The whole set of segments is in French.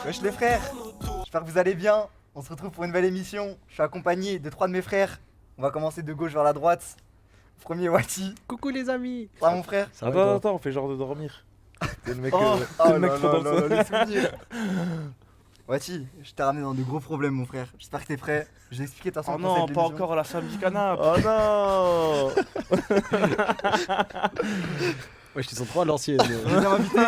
Wesh les frères, j'espère que vous allez bien. On se retrouve pour une nouvelle émission. Je suis accompagné de 3 de mes frères. On va commencer de gauche vers la droite. Premier Wati. Coucou les amis. Ça va mon frère? Attends, on fait genre de dormir. C'est le mec, Oh c'est le mec là trop là dans là le là, les souvenirs. Wati, je t'ai ramené dans de gros problèmes mon frère. J'espère que t'es prêt. Je vais expliquer ta façon Oh de non, concept de pas l'émission. encore la samedi canap. Oh non. Ouais, ils sont trop à l'ancienne. Deuxième invité.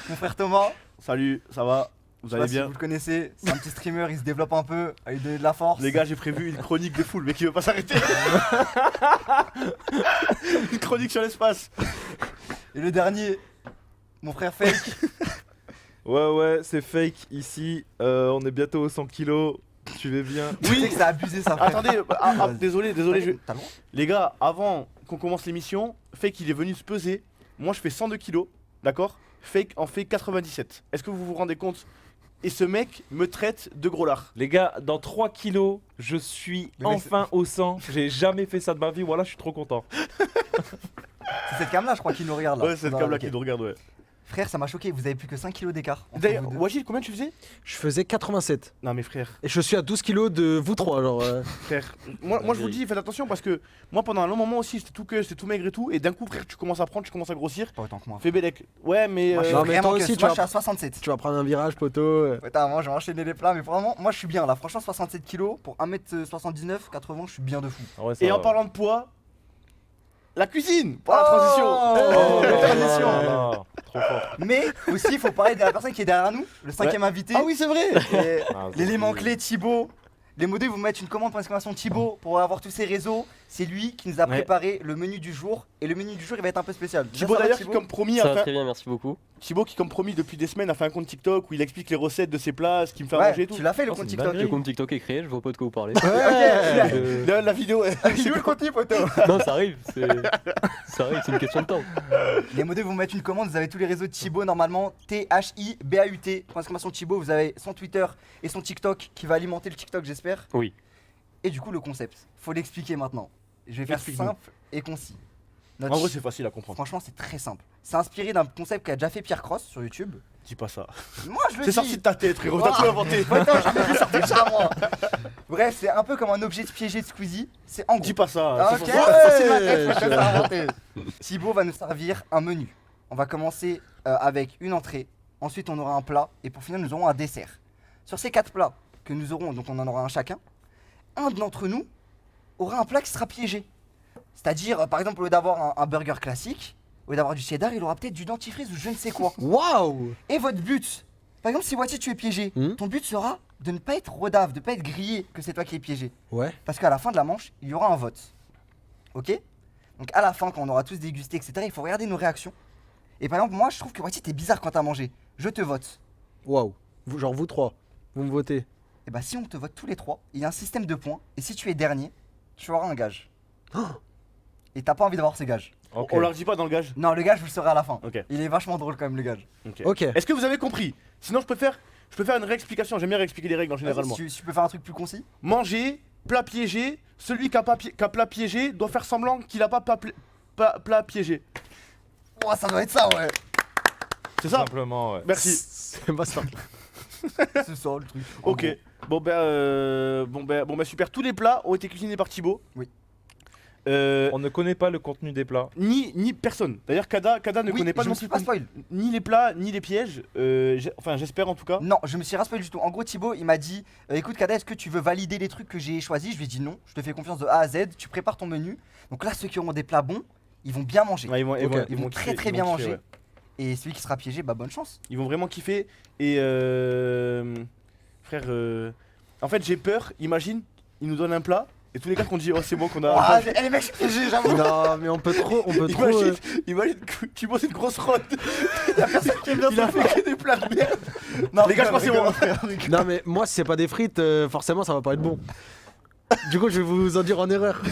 Mon frère Thomas. Salut, ça va? Vous Je sais allez pas si bien? vous le connaissez. C'est un petit streamer, il se développe un peu. Il donne de la force. Les gars, j'ai prévu une chronique de foule, mais qui veut pas s'arrêter. Une chronique sur l'espace. Et le dernier, mon frère Fake. Ouais, c'est fake ici. On est bientôt aux 100 kilos. Tu vas bien? Tu sais que ça a abusé ça frère. Attendez, désolé, T'as le droit. Les gars, avant qu'on commence l'émission, Fake il est venu se peser. Moi je fais 102 kilos, d'accord? Fake en fait 97. Est-ce que vous vous rendez compte? Et ce mec me traite de gros lard. Les gars, dans 3 kilos, je suis Le mec, enfin au 100. J'ai jamais fait ça de ma vie, voilà, je suis trop content. C'est cette cam là je crois qu'il nous regarde là. Ouais, c'est le Dans- câble là ok. qui nous regarde, ouais. Frère, ça m'a choqué, vous avez plus que 5 kilos d'écart. entre D'ailleurs, vous deux. Wajid, combien tu faisais? Je faisais 87. Non, mais frère, Et je suis à 12 kilos de vous trois, genre. frère. Moi je vous le dis, faites attention parce que moi pendant un long moment aussi, j'étais tout que, j'étais tout maigre et tout. Et d'un coup, frère, tu commences à prendre, tu commences à grossir. Pas autant que moi. Fais Bélec. Ouais, mais. Moi, je suis non, mais vraiment toi que- aussi, tu moi, vas- je suis à 67. Tu vas prendre un virage, poteau. Putain, moi, je vais enchaîner les plats, mais vraiment, moi, je suis bien là. Franchement, 67 kilos pour 1m79, 80, je suis bien de fou. Ah ouais, ça Et va. en parlant de poids, la cuisine pour la transition. Oh, Oh la là transition. là là, trop fort. Mais aussi, il faut parler de la personne qui est derrière nous, le cinquième invité. Ah oui, c'est vrai. Et Ah, l'élément c'est- clé, Thibaut. Les modèles vous mettent une commande pour l'exclamation Thibaut pour avoir tous ses réseaux. C'est lui qui nous a Ouais. préparé le menu du jour. Et le menu du jour, il va être un peu spécial. Déjà, Thibaut ça va, d'ailleurs qui Thibaut comme promis Ça a va fait... très bien, merci beaucoup. Thibaut qui comme promis depuis des semaines a fait un compte TikTok où il explique les recettes de ses plats, ce qu'il me fait à Ouais, manger et tout. tu l'as fait le Oh, compte c'est une TikTok. dinguerie. Le compte TikTok est créé, je vois pas de quoi vous parlez. Ouais, La vidéo, ouais. ok. Joue le contenu, poteau. Non, ça arrive, c'est une question de temps. Les modèles vous mettent une commande, vous avez tous les réseaux de Thibaut normalement, Thibaut, pour l'exclamation Thibaut, vous avez son Twitter et son TikTok qui va alimenter le TikTok j'espère. Oui. Et du coup le concept, faut l'expliquer maintenant. Je vais faire Explique-nous. simple et concis. En Notre vrai, c'est facile à comprendre. Franchement c'est très simple. C'est inspiré d'un concept qu'a déjà fait Pierre Cross sur YouTube. Dis pas ça. Moi je le C'est dis. sorti de ta tête, frérot. Ah. T'as tout inventé. Attends, j'ai même vu sortir ça moi. Bref, c'est un peu comme un objet de piégé de Squeezie. C'est en gros. Dis pas ça. Ah, c'est ok, pour- ça, c'est ma tête, faut que ça inventé. Thibaut va nous servir un menu. On va commencer avec une entrée, ensuite on aura un plat et pour finir nous aurons un dessert. Sur ces 4 plats que nous aurons, donc on en aura un chacun, un d'entre nous aura un plat qui sera piégé. C'est-à-dire, par exemple, au lieu d'avoir un burger classique, au lieu d'avoir du cheddar, il aura peut-être du dentifrice ou je ne sais quoi. Waouh. Et votre but, par exemple, si Wati tu es piégé, ton but sera de ne pas être redave, de ne pas être grillé que c'est toi qui es piégé. Ouais. Parce qu'à la fin de la manche, il y aura un vote. Ok? Donc à la fin, quand on aura tous dégusté, etc., il faut regarder nos réactions. Et par exemple, moi, je trouve que Wati, t'es bizarre quand t'as mangé. Je te vote. Waouh. Genre vous trois. Vous me votez. Et bah, si on te vote tous les trois, il y a un système de points. Et si tu es dernier, tu auras un gage. Et t'as pas envie d'avoir ce gage. Ok. On leur dit pas dans le gage. Non, le gage, vous le saurez à la fin. Ok. Il est vachement drôle quand même, le gage. Ok. Est-ce que vous avez compris? Sinon, je peux faire une réexplication. J'aime bien réexpliquer les règles en généralement. Si tu peux faire un truc plus concis. Manger, plat piégé. Celui qui a plat piégé doit faire semblant qu'il a pas plat piégé. Oh, ça doit être ça, ouais. C'est Tout ça? simplement, ouais. Merci. C'est pas ça. C'est ça le truc. en Ok. gros. Bon ben super. Tous les plats ont été cuisinés par Thibaut. Oui. On ne connaît pas le contenu des plats. Ni personne. D'ailleurs, Kada ne Oui, connaît pas je non me suis plus pas spoil. ni les plats ni les pièges. Enfin, j'espère en tout cas. Non, je me suis raspé du tout. En gros, Thibaut, il m'a dit écoute, Kada, est-ce que tu veux valider les trucs que j'ai choisis? Je lui ai dit non, je te fais confiance de A à Z, tu prépares ton menu. Donc là, ceux qui auront des plats bons, ils vont bien manger. Ouais, ils vont, ils Ok. vont- Ils vont kiffer, très ils bien vont kiffer, manger. ouais. Et celui qui sera piégé, bah bonne chance. Ils vont vraiment kiffer. Et frère, en fait, j'ai peur. Imagine, ils nous donnent un plat et tous les gars qu'on dit oh c'est bon qu'on a. Ah, les mecs, je suis piégé, j'avoue. Non, mais on peut trop. Imagine que Thibaut c'est une grosse rôde. Y'a personne qui aime bien Il a ça. fait que des plats de merde. Non, Les gars, je pense que c'est bon. Non, mais moi, si c'est pas des frites, forcément, ça va pas être bon. Du coup, je vais vous en dire en erreur.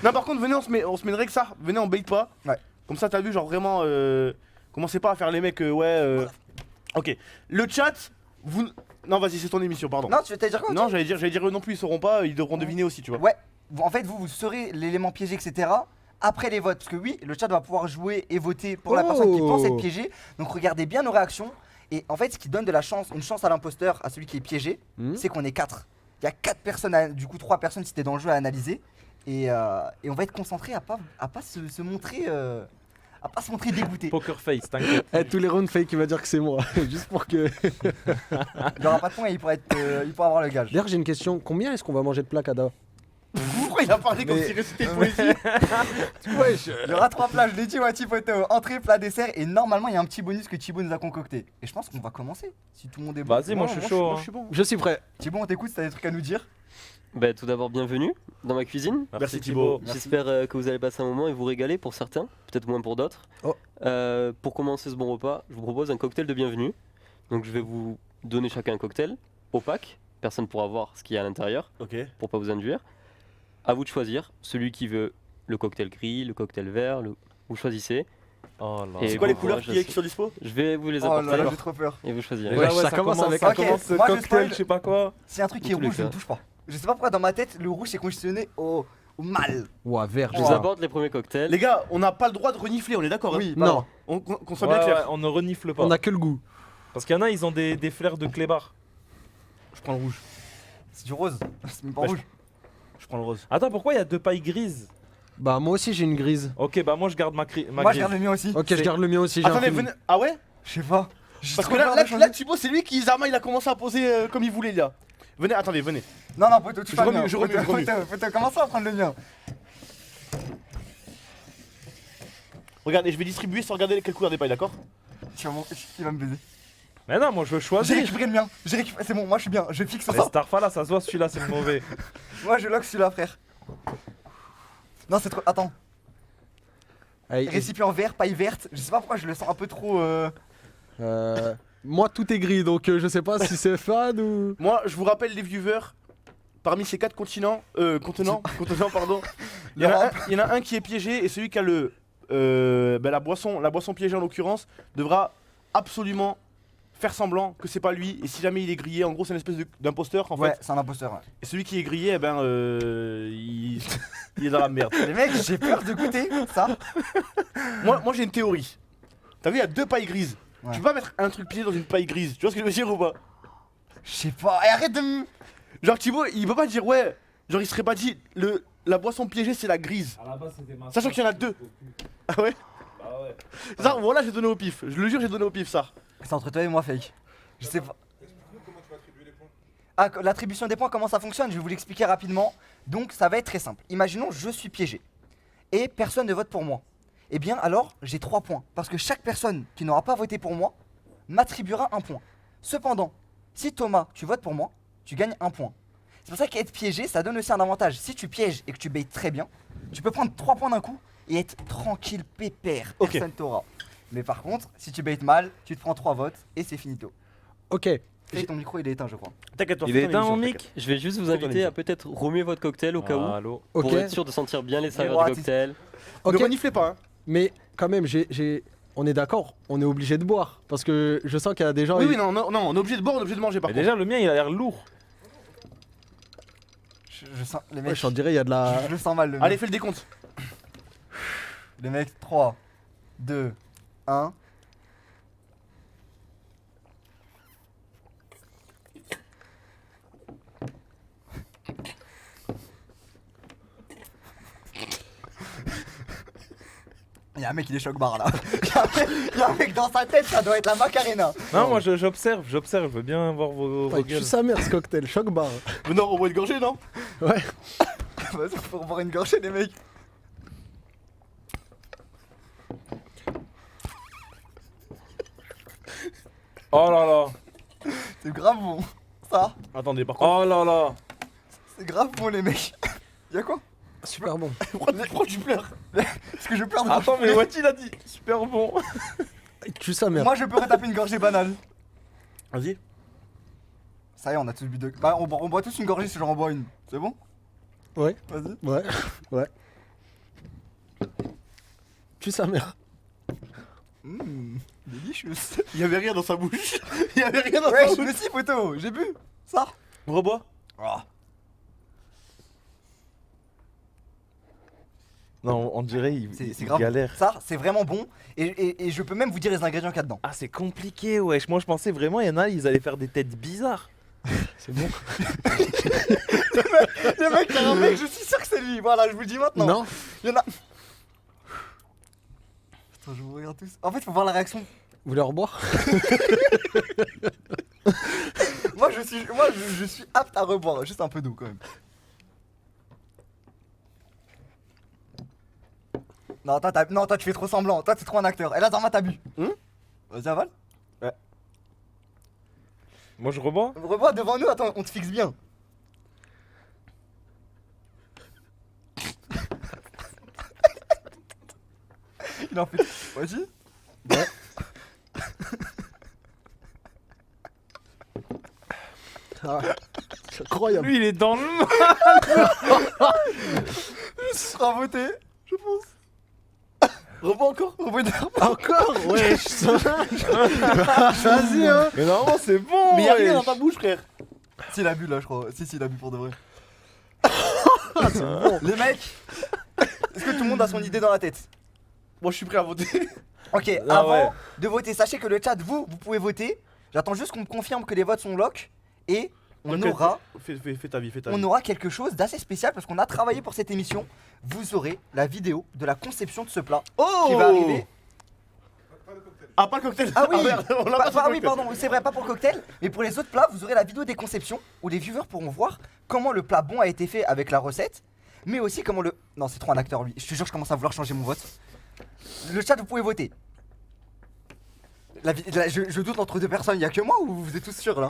Non, par contre, venez, on se met une règle ça. Venez, on bait pas. Ouais. Comme ça, t'as vu, genre vraiment. Commencez pas à faire les mecs, Ok. Le chat, vous. Non, vas-y, c'est ton émission, pardon. Non, tu veux dire quoi? Non, j'allais dire eux non plus, ils sauront pas, ils devront deviner aussi, tu vois. Ouais, en fait, vous serez l'élément piégé, etc. après les votes. Parce que oui, le chat va pouvoir jouer et voter pour la personne qui pense être piégée. Donc regardez bien nos réactions. Et en fait, ce qui donne de la chance, une chance à l'imposteur, à celui qui est piégé, c'est qu'on est 4. Il y a 4 personnes, du coup 3 personnes si t'es dans le jeu à analyser. Et on va être concentré à pas se montrer. À pas se montrer dégoûté. Poker face, t'inquiète. Eh, tous les rounds fake, il va dire que c'est moi. Juste pour que. Il y aura pas de point et il pourra avoir le gage. D'ailleurs, j'ai une question. Combien est-ce qu'on va manger de plats, Kada? Pourquoi il a parlé comme Mais- s'il récitait une poésie? Wesh. Il y aura 3 plats, je l'ai dit, Wati Poto. Entrée, plat, dessert. Et normalement, il y a un petit bonus que Thibaut nous a concocté. Et je pense qu'on va commencer. Si tout le monde est bon. Vas-y, moi je suis chaud. Moi, hein. je suis bon. Je suis prêt. Thibaut, on t'écoute si t'as des trucs à nous dire. Bah, tout d'abord, bienvenue dans ma cuisine. Merci, Thibaut. Merci. J'espère que vous allez passer un moment et vous régaler pour certains, peut-être moins pour d'autres. Oh. Pour commencer ce bon repas, je vous propose un cocktail de bienvenue. Donc je vais vous donner chacun un cocktail opaque. Personne ne pourra voir ce qu'il y a à l'intérieur Ok. pour pas vous induire. À vous de choisir celui qui veut le cocktail gris, le cocktail vert, vous choisissez. Oh là. Et C'est quoi les bon couleurs courage, qui sont dispo? Je vais vous les Oh apporter là là, j'ai trop peur. et vous choisirez. Déjà, Ouais, ça commence avec ça un- commence Ok, moi, je cocktail, spoil. je sais pas quoi. Si un truc qui est Dans tous les rouge, je ne cas. touche pas. Je sais pas pourquoi dans ma tête, le rouge c'est conditionné au mal. Ouah, vert. Je vous apporte les premiers cocktails. Les gars, on n'a pas le droit de renifler, on est d'accord? Oui, hein pas Non, loin. Qu'on soit Ouais, bien clair. ouais, on ne renifle pas. on a que le goût. Parce qu'il y en a, ils ont des flairs de clébard. Je prends le rouge. C'est du rose. C'est même pas Ouais, rouge. Je prends le rose. Attends, pourquoi il y a 2 pailles grises? Bah, moi aussi, j'ai une grise. Ok, bah moi je garde ma Moi, je grise. garde le mien aussi. Ok, je garde le mien aussi. j'ai Attendez, un feeling. venez. Ah ouais? Je sais pas. J'ai Parce trop que peur là, de changer. Thibaut, c'est lui qui, Zarma, il a commencé à poser comme il voulait, là. Venez, attendez, venez. Non, non, Poto, tu Je pas le remue, mien. je remue, je remue. Poto, commence à prendre le mien. Regardez, je vais distribuer sans regarder quelle couleur des pailles, d'accord? Il va me baiser. Mais non, moi je veux J'ai choisir. récupéré le mien. C'est bon, moi je suis bien. Je fixe Mais ça. Starfa là, ça se voit, celui-là c'est le mauvais. Moi je lock celui-là, frère. Non, c'est trop. Attends. Allez, Récipient vert, paille verte. Je sais pas pourquoi je le sens un peu trop. moi, tout est gris, donc je sais pas si c'est fan ou. Moi, je vous rappelle, les viewers, parmi ces 4 contenants, pardon, il y en a un qui est piégé et celui qui a la boisson piégée en l'occurrence, devra absolument faire semblant que c'est pas lui. Et si jamais il est grillé, en gros, c'est une espèce d'imposteur en Ouais, fait. c'est un imposteur. Ouais. Et celui qui est grillé, eh ben, il est dans la merde. Les mecs, j'ai peur de goûter ça. Moi j'ai une théorie. T'as vu, il y a 2 pailles grises. Ouais. Tu peux pas mettre un truc piégé dans une paille grise. Tu vois ce que je veux dire ou pas? Je sais pas. Et arrête de me. Genre Thibaut, il peut pas dire ouais. Genre il serait pas dit la boisson piégée c'est la grise. À la base, c'était ma Sachant qu'il y en a 2. Ah ouais? Bah ouais. Ça, voilà, j'ai donné au pif. Je le jure, j'ai donné au pif ça. C'est entre toi et moi, fake. Je sais pas. Ah, l'attribution des points, comment ça fonctionne? Je vais vous l'expliquer rapidement. Donc, ça va être très simple. Imaginons, je suis piégé et personne ne vote pour moi. Eh bien, alors, j'ai 3 points. Parce que chaque personne qui n'aura pas voté pour moi m'attribuera un point. Cependant, si Thomas, tu votes pour moi, tu gagnes un point. C'est pour ça qu'être piégé, ça donne aussi un avantage. Si tu pièges et que tu baites très bien, tu peux prendre 3 points d'un coup et être tranquille, pépère. Ok. Personne t'aura. Mais par contre, si tu baites mal, tu te prends 3 votes et c'est finito. Ok. Et ton micro il est éteint, je crois. T'inquiète pas. Il fais est ton éteint émission, mon t'inquiète. mic? Je vais juste vous C'est ton inviter émission. à peut-être remuer votre cocktail au cas où. Allô. Ok. Pour être sûr de sentir bien les saveurs Ouais, du cocktail. Ok. Ne reniflez pas, hein. Mais quand même, on est d'accord, on est obligé de boire. Parce que je sens qu'il y a des gens. Oui, non, on est obligé de boire, on est obligé de manger par Mais contre. déjà, le mien il a l'air lourd. Je sens les Ouais, mecs. je dirais, il y a de la. Je le sens mal le Allez, mec. fais le décompte. Les mecs, 3, 2, 1. Il y a un mec, il est choc barre là. Il y a un mec dans sa tête, ça doit être la Macarena. Non, moi j'observe, je veux bien voir vos Ouais, gueules. tu sa mère ce cocktail, choc bar. Mais non, on boit une gorgée, non? Ouais. Vas-y, faut boire une gorgée, les mecs. Oh là là. C'est grave bon. Ça, Attendez, par contre. Oh là là. c'est grave bon, les mecs. Y'a quoi? Super bon. Pourquoi tu pleures? Parce que je pleure de Attends, mais Wati il a dit super bon. Tu sa mère. Moi, je peux retaper une gorgée banale. Vas-y. Ça y est, on a tous bu de. Bah, on boit tous une gorgée si j'en bois une. C'est bon? Ouais. Vas-y. Ouais. Ouais. Tu sa mère. Delicious. Il y avait rien dans sa bouche. Il y avait rien dans Ouais, sa je bouche. me suis, poteau. J'ai bu. Ça. On reboit? Oh. Non, on dirait C'est il grave. galère. Ça, c'est vraiment bon. Et je peux même vous dire les ingrédients qu'il y a dedans. Ah, c'est compliqué, wesh. Moi, je pensais vraiment, il y en a, ils allaient faire des têtes bizarres. C'est bon. Le mec, il y a un mec, je suis sûr que c'est lui. Voilà, je vous le dis maintenant. Non. Il y en a. Attends, je vous regarde tous. En fait, faut voir la réaction. Vous voulez en reboire? Moi, je suis apte à reboire. Juste un peu d'eau quand même. Non, toi, tu fais trop semblant. Toi, t'es trop un acteur. Et là, Zarma, t'as bu. Vas-y, avale. Moi, je rebois. Rebois devant nous. Attends, on te fixe bien. Il en fait. Vas-y. Ah, c'est incroyable. Lui, il est dans le. Ce sera voté, je pense. Rebois encore. Rebois Encore? Ouais, vas-y, hein. Mais normalement, c'est bon. Mais y'a rien wesh. dans ta bouche, frère. Si, il a bu là, je crois. Si, il a bu pour de vrai. C'est bon. Les mecs, est-ce que tout le monde a son idée dans la tête? Moi, je suis prêt à voter. Ok, Ah avant ouais. de voter, sachez que le chat, vous pouvez voter. J'attends juste qu'on me confirme que les votes sont lock. Et on Ok, aura, Fais ta vie, fais ta on vie. aura quelque chose d'assez spécial parce qu'on a travaillé pour cette émission. Vous aurez la vidéo de la conception de ce plat Oh qui va arriver. Ah, pas le cocktail. Ah oui, merde, on l'a pas sur le oui, cocktail. pardon, c'est vrai, pas pour le cocktail, mais pour les autres plats, vous aurez la vidéo des conceptions où les viewers pourront voir comment le plat bon a été fait avec la recette, mais aussi comment le... Non, c'est trop un acteur lui, je te jure, je commence à vouloir changer mon vote. Le chat, vous pouvez voter. Je doute entre deux personnes, il y a que moi ou vous êtes tous sûrs là?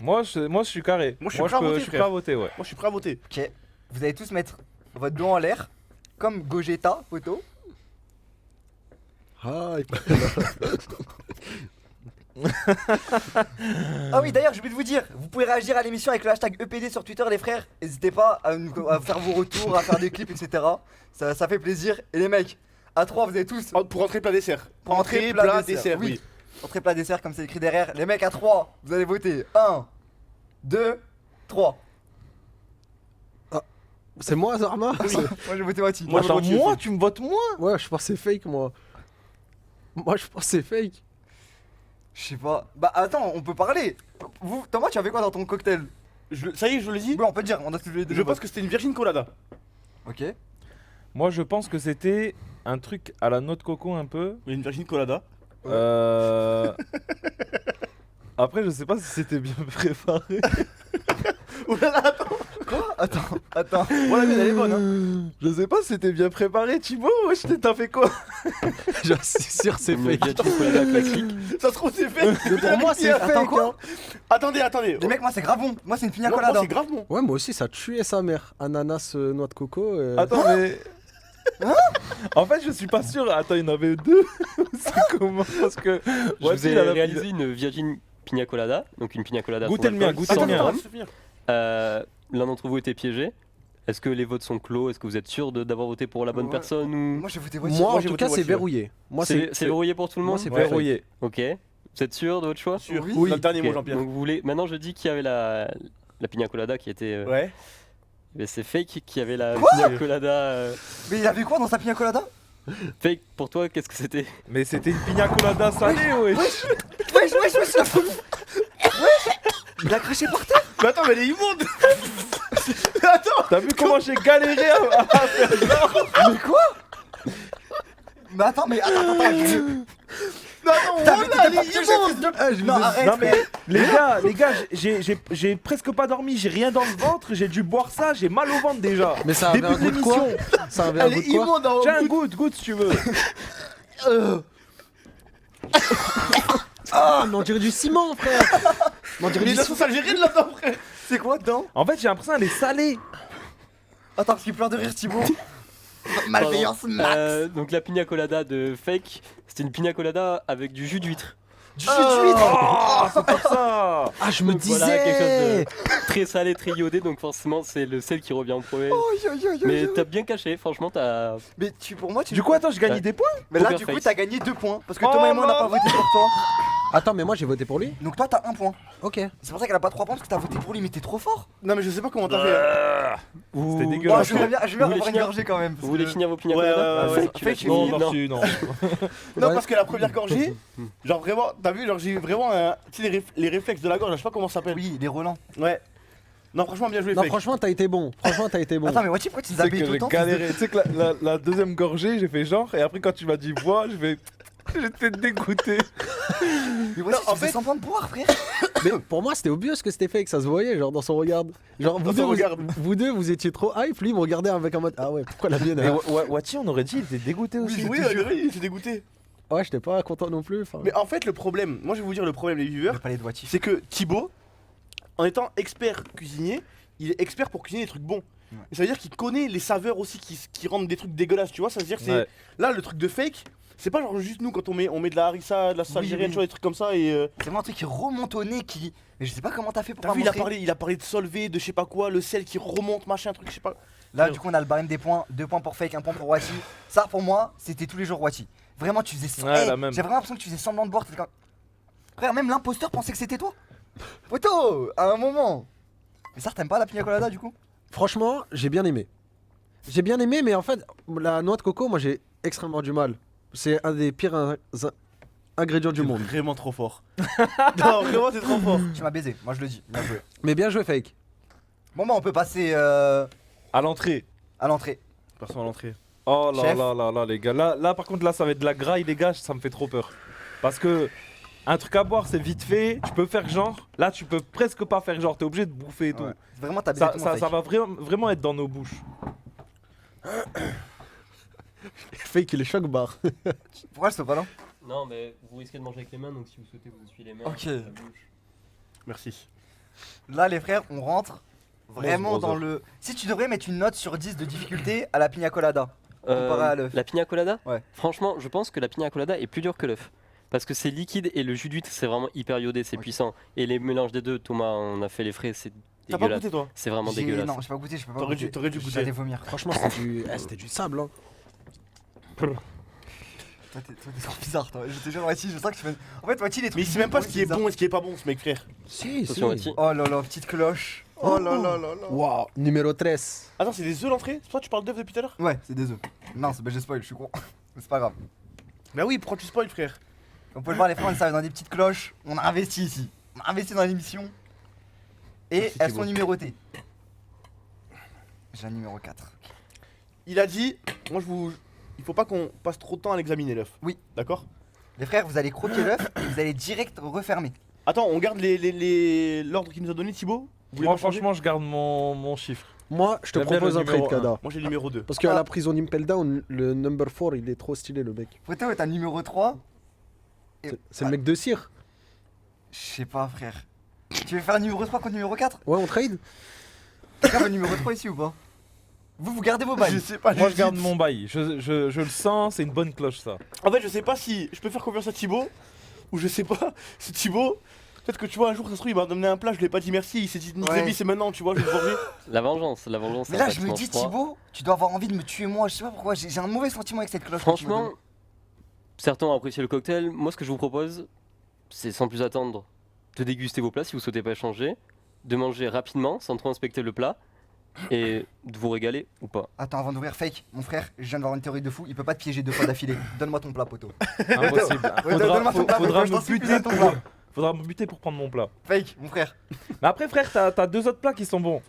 Moi, je suis carré. Moi, je suis prêt à voter, je suis prêt frère. à voter, ouais. Moi, je suis prêt à voter. Ok, vous allez tous mettre votre dos en l'air, comme Gogeta, photo. Ah, Ah oui, d'ailleurs, j'ai oublié de vous dire, vous pouvez réagir à l'émission avec le hashtag EPD sur Twitter, les frères. N'hésitez pas à faire vos retours, à faire des clips, etc. Ça fait plaisir. Et les mecs, à 3, vous avez tous. Oh, pour entrer plat dessert. Pour entrer, plat, dessert, oui. Entrée, plat, dessert, comme c'est écrit derrière. Les mecs, à 3, vous allez voter. 1, 2, 3. c'est moi, Zarma? Moi, j'ai voté Mati. Moi, je Attends, vote aussi. moi, tu me votes moi? Ouais, je pense que c'est fake, moi. Moi, je pense que c'est fake. Je sais pas. Bah, attends, on peut parler. Vous, Thomas, tu avais quoi dans ton cocktail? Ça y est, je le dis. Oui, on peut le dire, on a tous les deux. Je pense que c'était une Virgin Colada. Ok. Moi, je pense que c'était un truc à la noix de coco un peu. Une Virgin Colada. Après, je sais pas si c'était bien préparé. Oulala, attends. Quoi? Attends. Bon, la mienne, elle est bonne, hein. Je sais pas si c'était bien préparé, Thibaut. Wesh, t'as fait quoi? Je suis sûr, c'est Une fake. Virgin Colada classique. Ça se trouve, c'est fait. Mais pour moi, c'est Attends, fake, quoi? hein. Attendez. Les mecs, moi, c'est grave bon. Moi, c'est une pina Non, moi, colada. c'est grave bon. Ouais, moi aussi, ça tuait sa mère. Ananas, noix de coco. Attends, mais. En fait, je suis pas sûr. Attends, il y en avait deux. C'est comment? Parce que. Je Ouais, vous ai il a la- réalisé une Virgin Pina Colada, donc une Pina Colada Goûtez sans le mien, alcool, goûtez sans le mien. rhum. c'est bien. L'un d'entre vous était piégé. Est-ce que les votes sont clos? Est-ce que vous êtes sûr d'avoir voté pour la bonne Ouais. personne ou... Moi, j'ai voté Mati. Moi, en j'ai tout voté cas, c'est voiture. verrouillé. Moi, C'est verrouillé pour tout le moi, monde? c'est Ouais, fake. rouillé. Ok. Vous êtes sûr de votre choix? Sûr. Oui. Dans le dernier Ok, mot, Jean-Pierre. Donc vous voulez... Maintenant, je dis qu'il y avait la Pina Colada qui était... Ouais. Mais c'est fake qu'il y avait la Quoi Pina Colada... Mais il avait quoi dans sa pina colada? Fake, pour toi, qu'est-ce que c'était? Mais c'était une pina colada salée, wesh. Wesh, il a craché par terre. Mais attends, mais elle est immonde. Attends. T'as vu comment j'ai galéré à faire ça? Mais quoi? Mais attends, attends. Non, non, T'as vu, voilà, elle t'étais est pas immonde. piégé, fils de- Non, arrête, Non, mais mais... les gars, j'ai presque pas dormi, j'ai rien dans le ventre, j'ai dû boire ça, j'ai mal au ventre déjà. Mais ça avait Début un goût de quoi? d'émission. Ça avait un Elle goût est de quoi? immonde en Tiens, goût. goûte si tu veux. Ah, mais on dirait du ciment, frère. Mais on dirait Mais du la ciment. sauce algérienne là-dedans, frère. C'est quoi dedans? En fait, j'ai l'impression qu'elle est salée. Attends, parce qu'il pleure de rire, Thibaut. Malveillance max. Donc la Pina Colada de fake, c'était une Pina Colada avec du jus d'huître. Du jus d'huître. Oh, c'est pour ça. Ah, je me Donc voilà, quelque chose disais. de très salé, très iodé, donc forcément c'est le sel qui revient en premier. Aïe, aïe, aïe, Mais aïe. t'as bien caché, franchement t'as... Mais pour moi, tu... Du coup, attends, je gagne des points. Mais là, Poker du coup, face. t'as gagné 2 points. Parce que Oh Thomas et moi, on n'a non. pas voté pour toi. Attends, mais moi j'ai voté pour lui. Donc toi, t'as un point. Ok. C'est pour ça qu'elle a pas 3 points parce que t'as voté pour lui, mais t'es trop fort. Non, mais je sais pas comment t'as fait. C'était Oh, dégueulasse. je vais bien Vous voulez avoir une finir gorgée quand même. Vous parce voulez que- finir vos pina Ouais, coladas ouais, ouais. Tu l'as Fake, fini. Non, Non. merci, non. Non, Ouais. parce que la première gorgée, genre vraiment, t'as vu, genre j'ai vraiment tu sais, les réflexes de la gorge, je sais pas comment ça s'appelle. Oui, les relents. Ouais. Non, franchement, bien joué, Non, Fake. franchement, t'as été bon. Franchement, t'as été bon. Attends, mais Wati, pourquoi tu Tu nous sais as que payé j'ai autant galéré. Tu sais que la deuxième gorgée, j'ai fait genre, et après quand tu m'as dit voix, je vais. J'étais dégoûté. Mais Wati, Non, en tu faisais fait- semblant de boire, frère. Mais pour moi, c'était obvious que c'était fake, ça se voyait, genre dans son regard. Genre, Dans son regard. vous deux, vous étiez trop hype, lui, il me regardait avec un mode. Ah ouais, pourquoi la mienne Mais elle- Wati, on aurait dit, il était dégoûté aussi. Oui, il était dégoûté. Ouais, j'étais pas content non plus. enfin. Mais en fait, le problème, moi je vais vous dire le problème, les viewers, Le palais de Wati. c'est que Thibaut, en étant expert cuisinier, il est expert pour cuisiner des trucs bons. Ouais. Et ça veut dire qu'il connaît les saveurs aussi qui rendent des trucs dégueulasses, tu vois. Ça veut dire que c'est. Ouais. Là, le truc de fake, c'est pas genre juste nous quand on met de la harissa, de la sauce Oui, algérienne, oui. tu vois, des trucs comme ça. Et C'est vraiment un truc qui remonte au nez qui. Mais je sais pas comment t'as fait pour t'as pas vu, montrer. il a parlé de solvay, de je sais pas quoi, le sel qui remonte, machin, truc, je sais pas. Là, du coup, on a le barème des points. 2 points pour Fake, 1 point pour Wati. Ça, pour moi, c'était tous les jours Wati. Vraiment, tu faisais. Ouais, Eh, la même. j'ai vraiment l'impression que tu faisais semblant de boire. t'étais comme- Frère, même l'imposteur pensait que c'était toi. Poto, à un moment. Mais ça, t'aimes pas la pina colada du coup? Franchement, j'ai bien aimé. J'ai bien aimé, mais en fait, la noix de coco, moi j'ai extrêmement du mal. C'est un des pires ingrédients du monde. Vraiment trop fort. Non, vraiment, t'es trop fort. Tu m'as baisé, moi je le dis. Bien joué. Mais bien joué, Fake. Bon, bah, on peut passer À l'entrée. à l'entrée. Passons à l'entrée. Oh là Chef. là là là, les gars. Là, par contre, là, ça va être de la graille, les gars, ça me fait trop peur. Parce que. Un truc à boire, c'est vite fait. Tu peux faire genre. Là, tu peux presque pas faire genre. T'es obligé de bouffer et tout. Ouais. Vraiment, t'as baisé Ça, tout mon ça, Fake. ça va vraiment être dans nos bouches. Fake, il est choc bar. Pourquoi je sais pas là? Non, mais vous risquez de manger avec les mains, donc si vous souhaitez, vous essuyez les mains. Ok. la bouche. Merci. Là, les frères, on rentre vraiment Brother. dans le. Si tu devrais mettre une note sur 10 de difficulté à la pina colada. Comparé à l'œuf. La pina colada Ouais. Franchement, je pense que la pina colada est plus dure que l'œuf. Parce que c'est liquide et le jus d'huître, c'est vraiment hyper iodé, c'est Ok. puissant. Et les mélanges des deux, Thomas, on a fait les frais, c'est T'as pas dégueulasse. goûté, toi? C'est vraiment J'ai- dégueulasse. Non, j'ai pas goûté, je peux pas T'aurais goûter. dû- t'aurais dû goûter. J'allais vomir. Franchement, c'était du sable. Hein. Toi, t'es trop bizarre, toi. Je te jure, Wati, je sens que tu fais. En fait, Wati, les trucs. Mais il sait même pas ce qui est bizarres. bon et ce qui est pas bon, ce mec, frère. Si, si. Attention, Wati. Oh là là, petite cloche. Oh là là là là. Waouh, numéro 13. Attends, c'est des œufs l'entrée? C'est toi, tu parles d'œufs depuis tout à l'heure? Ouais, c'est des œufs. Non, c'est j'ai spoil, je suis con. Mais c'est pas grave. Bah oui, pourquoi tu spoil, frère? On peut le voir, les frères, on est dans des petites cloches. On a investi ici. On a investi dans l'émission. Et Merci, elles Thibaut. sont numérotées. J'ai un numéro 4. Il a dit, moi je vous. Il faut pas qu'on passe trop de temps à l'examiner l'œuf. Oui. D'accord? Les frères, vous allez croquer l'œuf et vous allez direct refermer. Attends, on garde l'ordre qu'il nous a donné, Thibaut? Vous voulez Moi, pas changer? franchement, je garde mon chiffre. Moi, je te J'aime bien propose le un trade, numéro Kada. Moi j'ai le numéro 2. Parce qu'à Ah. la prison d'Impel Down, le number 4, il est trop stylé, le mec. Poto est un numéro 3. Et- C'est le mec de cire. Je sais pas, frère. Tu veux faire un numéro 3 contre numéro 4? Ouais, on trade. Quelqu'un veut le numéro 3 ici ou pas? Vous gardez vos Je bails. sais pas, Moi, je j'hésite. garde mon bail. Je le sens, c'est une bonne cloche, ça. En fait, je sais pas si je peux faire confiance à Thibaut ou je sais pas. C'est Thibaut. Peut-être que tu vois, un jour, ça se trouve, il m'a donné un plat, je lui ai pas dit merci. Il s'est dit, nique Ouais. la vie, c'est maintenant, tu vois, je vais me venger. La vengeance. Mais là, je me dis, Thibaut, tu dois avoir envie de me tuer moi. Je sais pas pourquoi. J'ai un mauvais sentiment avec cette cloche. que tu me Franchement, donnes. certains ont apprécié le cocktail. Moi, ce que je vous propose, c'est sans plus attendre de déguster vos plats si vous souhaitez pas échanger, de manger rapidement sans trop inspecter le plat et de vous régaler ou pas. Attends, avant d'ouvrir, Fake, mon frère, je viens de voir une théorie de fou. Il peut pas te piéger 2 fois d'affilée. Donne-moi ton plat, poto. Impossible. Ouais, donne-moi ton plat, Faudra je t'en me supplie, buter ton pour, plat. faudra me buter pour prendre mon plat. Fake, mon frère. Mais après, frère, t'as deux autres plats qui sont bons.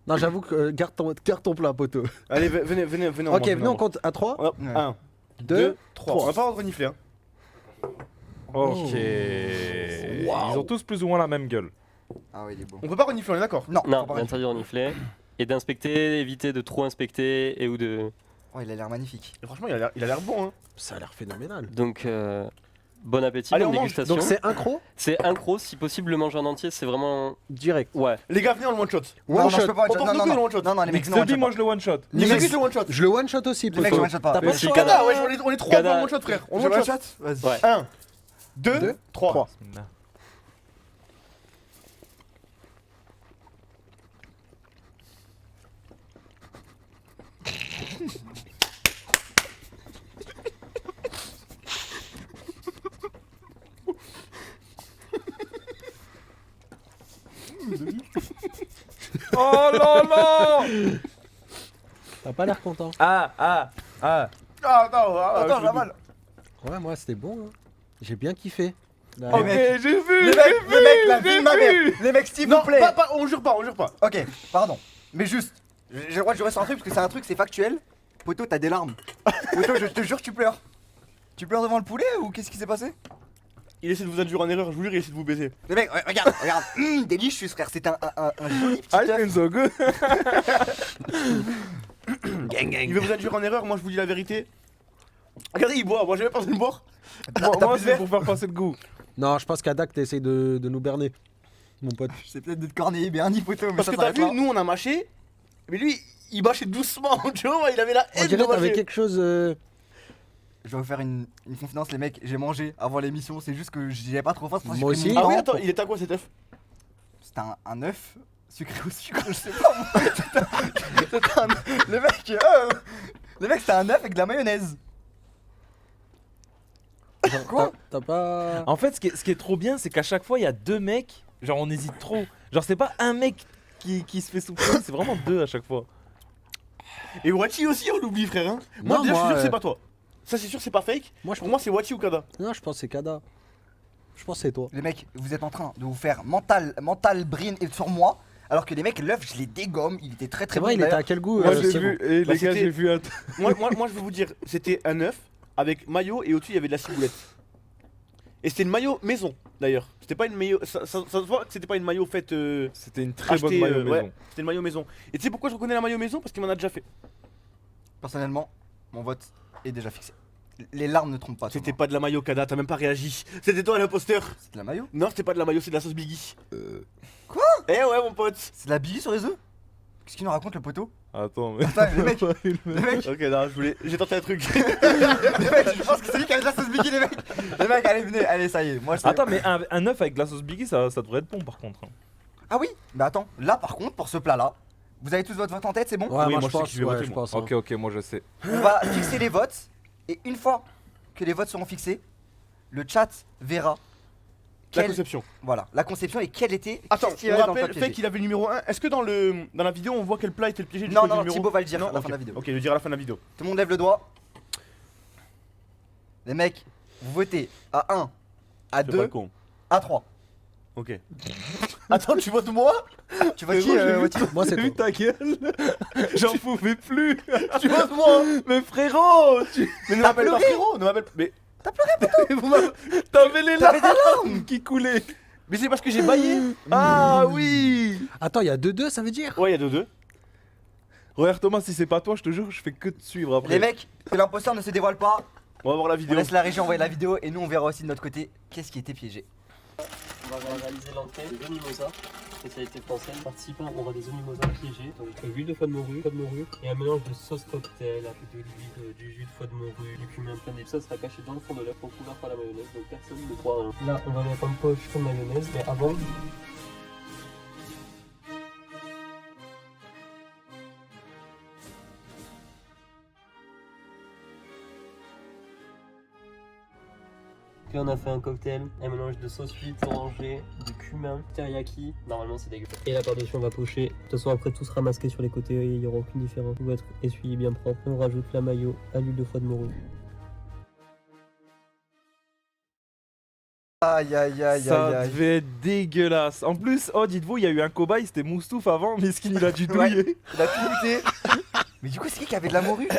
Non, j'avoue que garde ton plat, poteau. Allez, venez, on Ok, mange, venez, on compte à 3, Ouais. 1, 2, 2, 3. On 3. va pas renifler, hein. Ok. Ils ont tous plus ou moins la même gueule. Ah ouais, il est beau. On peut pas renifler, on est d'accord? Non, Non, faut pas d'interdire de renifler et d'inspecter, éviter de trop inspecter et ou de. Oh, il a l'air magnifique. Et franchement, il a l'air bon, hein. Ça a l'air phénoménal. Donc, bon appétit, Allez, bonne on mange. dégustation. Donc c'est un croc C'est un croc, si possible, le manger en entier, c'est vraiment. direct. Ouais. Les gars, venez, on le one shot. Non, One non, je shot. peux pas one On shot. porte Non, le non, coup, le non. one shot. Non, non, les mecs, Mix non, de one vie, shot moi pas. je le one shot. Les Mix- mecs, le one shot. Je le one shot aussi, Les mecs, poteau. je one shot pas. T'as pas Mais le si, choix. Kada. Ah ouais, on est 3 Kada. dans le one shot, frère. On Je le one one shot. shot Vas-y. Ouais. 1, 2, Deux, 3. 3. Oh là là. T'as pas l'air content. Ah. Ah, attends, Attends, Jamal. Ouais, moi c'était bon. Hein. J'ai bien kiffé. Là, Oh, Ok, mec. j'ai vu. Les mecs, la vie de ma mère. Les mecs, s'il vous Non, plaît. on jure pas. Ok, pardon. Mais juste, j'ai le droit de jurer sur un truc parce que c'est un truc, c'est factuel. Poto, t'as des larmes. Poto, je te jure, tu pleures. Tu pleures devant le poulet ou qu'est-ce qui s'est passé? Il essaie de vous induire en erreur, je vous jure, il essaie de vous baiser. Les mecs, regarde. Délicieux, frère. C'est un joli petit I œuf. feel so good. Il veut vous induire en erreur, moi je vous dis la vérité. Regardez, il boit, moi j'ai même pas besoin de boire. Moi, T'as moi, plus de c'est verre pour faire passer le goût. Non, je pense qu'Adak t'essayes de nous berner. Mon pote. C'est peut-être d'être corneillé, Bernie, Poto, mais Parce ça que t'as s'arrête vu, là. nous on a mâché, mais lui il mâchait doucement, tu vois, il avait la On haine de dirait t'avais mâcher. quelque chose. Je vais vous faire une confidence, les mecs. J'ai mangé avant l'émission, c'est juste que j'avais pas trop faim. c'est pour ça que Moi j'ai pris aussi. mon Ah oui, temps attends, pour- il était à quoi cet œuf? C'était un œuf sucré au sucre, je sais pas moi. Les mecs, c'était un œuf avec de la mayonnaise. Quoi? T'as pas. En fait, ce qui est trop bien, c'est qu'à chaque fois, il y a deux mecs. Genre, on hésite trop. Genre, c'est pas un mec qui se fait soupçonner, c'est vraiment deux à chaque fois. Et Wachi aussi, on l'oublie, frère. Hein. Moi, Non, déjà, je suis moi, sûr que c'est pas toi. Ça, c'est sûr, c'est pas fake. Moi, je Pour moi, c'est Wachi ou Kada. Non, je pense que c'est Kada. Je pense que c'est toi. Les mecs, vous êtes en train de vous faire mental brain et sur moi. Alors que les mecs, l'œuf, je les dégomme. Il était très très C'est bon. vrai, il était d'ailleurs. à quel goût Moi, c'est j'ai bon. vu. Et Bah, les gars, c'était- j'ai vu un. Moi, je vais vous dire, c'était un œuf avec maillot et au-dessus, il y avait de la ciboulette. Et c'était une maillot maison, d'ailleurs. C'était pas une maillot. Ça se voit que c'était pas une maillot faite. C'était une très bonne achetée, maillot ouais, maison. c'était une maillot maison. Et tu sais pourquoi je reconnais la maillot maison? Parce qu'il m'en a déjà fait. Personnellement, mon vote est déjà fixé. Les larmes ne trompent pas. C'était Thomas. pas de la maillot, Kada, t'as même pas réagi. C'était toi l'imposteur. C'est de la mayo? Non, c'était pas de la maillot, c'est de la sauce Biggie. Quoi? Eh ouais, mon pote. C'est de la bille sur les œufs? Qu'est-ce qu'il nous raconte le poteau? Attends, mais. Attends, les mecs, les mecs, Ok, non, j'ai tenté un truc. les mecs, je pense que c'est lui qui a de la sauce Biggie, les mecs. Les mecs, allez, venez, allez, ça y est. Moi, je sais- Attends, mais un œuf avec de la sauce Biggie, ça devrait être bon par contre. hein. Ah oui? Mais attends, là par contre, pour ce plat-là, vous avez tous votre vote en tête, c'est bon? Ouais, Oui, moi, moi, je je sais pense. qui je vais Ouais, voter, je moi. pense. hein. Ok, moi je sais. On va fixer les votes. Et une fois que les votes seront fixés, le chat verra La quelle- conception. voilà, la conception et quel était. Attends, qu'est-ce qu'il y on avait dans le rappelle, plat fait piégé. qu'il avait le numéro 1. Est-ce que dans la vidéo, on voit quel plat était le piégé du Non, coup, non, du numéro Thibaut va le dire Non, à la ok. fin de la vidéo. Ok, il le dira à la fin de la vidéo. Tout le monde lève le doigt. Les mecs, vous votez à 1, à Fais pas 2, le con. à 3. Ok. Attends, tu votes moi? Tu votes qui, Wati? Moi, c'est J'ai vu toi. ta gueule. J'en pouvais plus. Tu votes moi? Mais frérot, Mais ne T'as m'appelle pas pleuré frérot, ne m'appelle. Mais. T'as pleuré, t'avais les T'avais des larmes qui coulaient. Mais c'est parce que j'ai baillé. Ah oui. Attends, il y a 2-2, ça veut dire? Ouais, il y a 2-2. Regarde Thomas, si c'est pas toi, je te jure, je fais que te suivre après. Les mecs, que l'imposteur ne se dévoile pas. On va voir la On vidéo. laisse la régie envoyer la vidéo et nous on verra aussi de notre côté qu'est-ce qui était piégé. On va réaliser l'entrée de mimosa, spécialité française. Participants aura des œufs mimosa piégés, donc huile de foie de morue, et un mélange de sauce cocktail avec de l'huile, du jus de foie de morue, du cumin plein d'huile. Ça sera caché dans le fond de l'œuf, recouvert par la mayonnaise, donc personne ne croit rien. Là, on va mettre en poche son mayonnaise, mais avant. Puis on a fait un cocktail, un mélange de sauce huile orangée, de cumin, teriyaki, normalement c'est dégueu. Et là par-dessus on va pocher. De toute façon après tout sera masqué sur les côtés, il n'y aura aucune différence. Tout va être essuyé bien propre. On rajoute la mayo à l'huile de foie de morue. Aïe aïe aïe Ça aïe aïe. devait être dégueulasse. En plus, oh dites-vous, il y a eu un cobaye, c'était Moustouf avant, mais ce qu'il il a dû Ouais. douiller. Il a tout goûté. Mais du coup, c'est qui avait de la morue?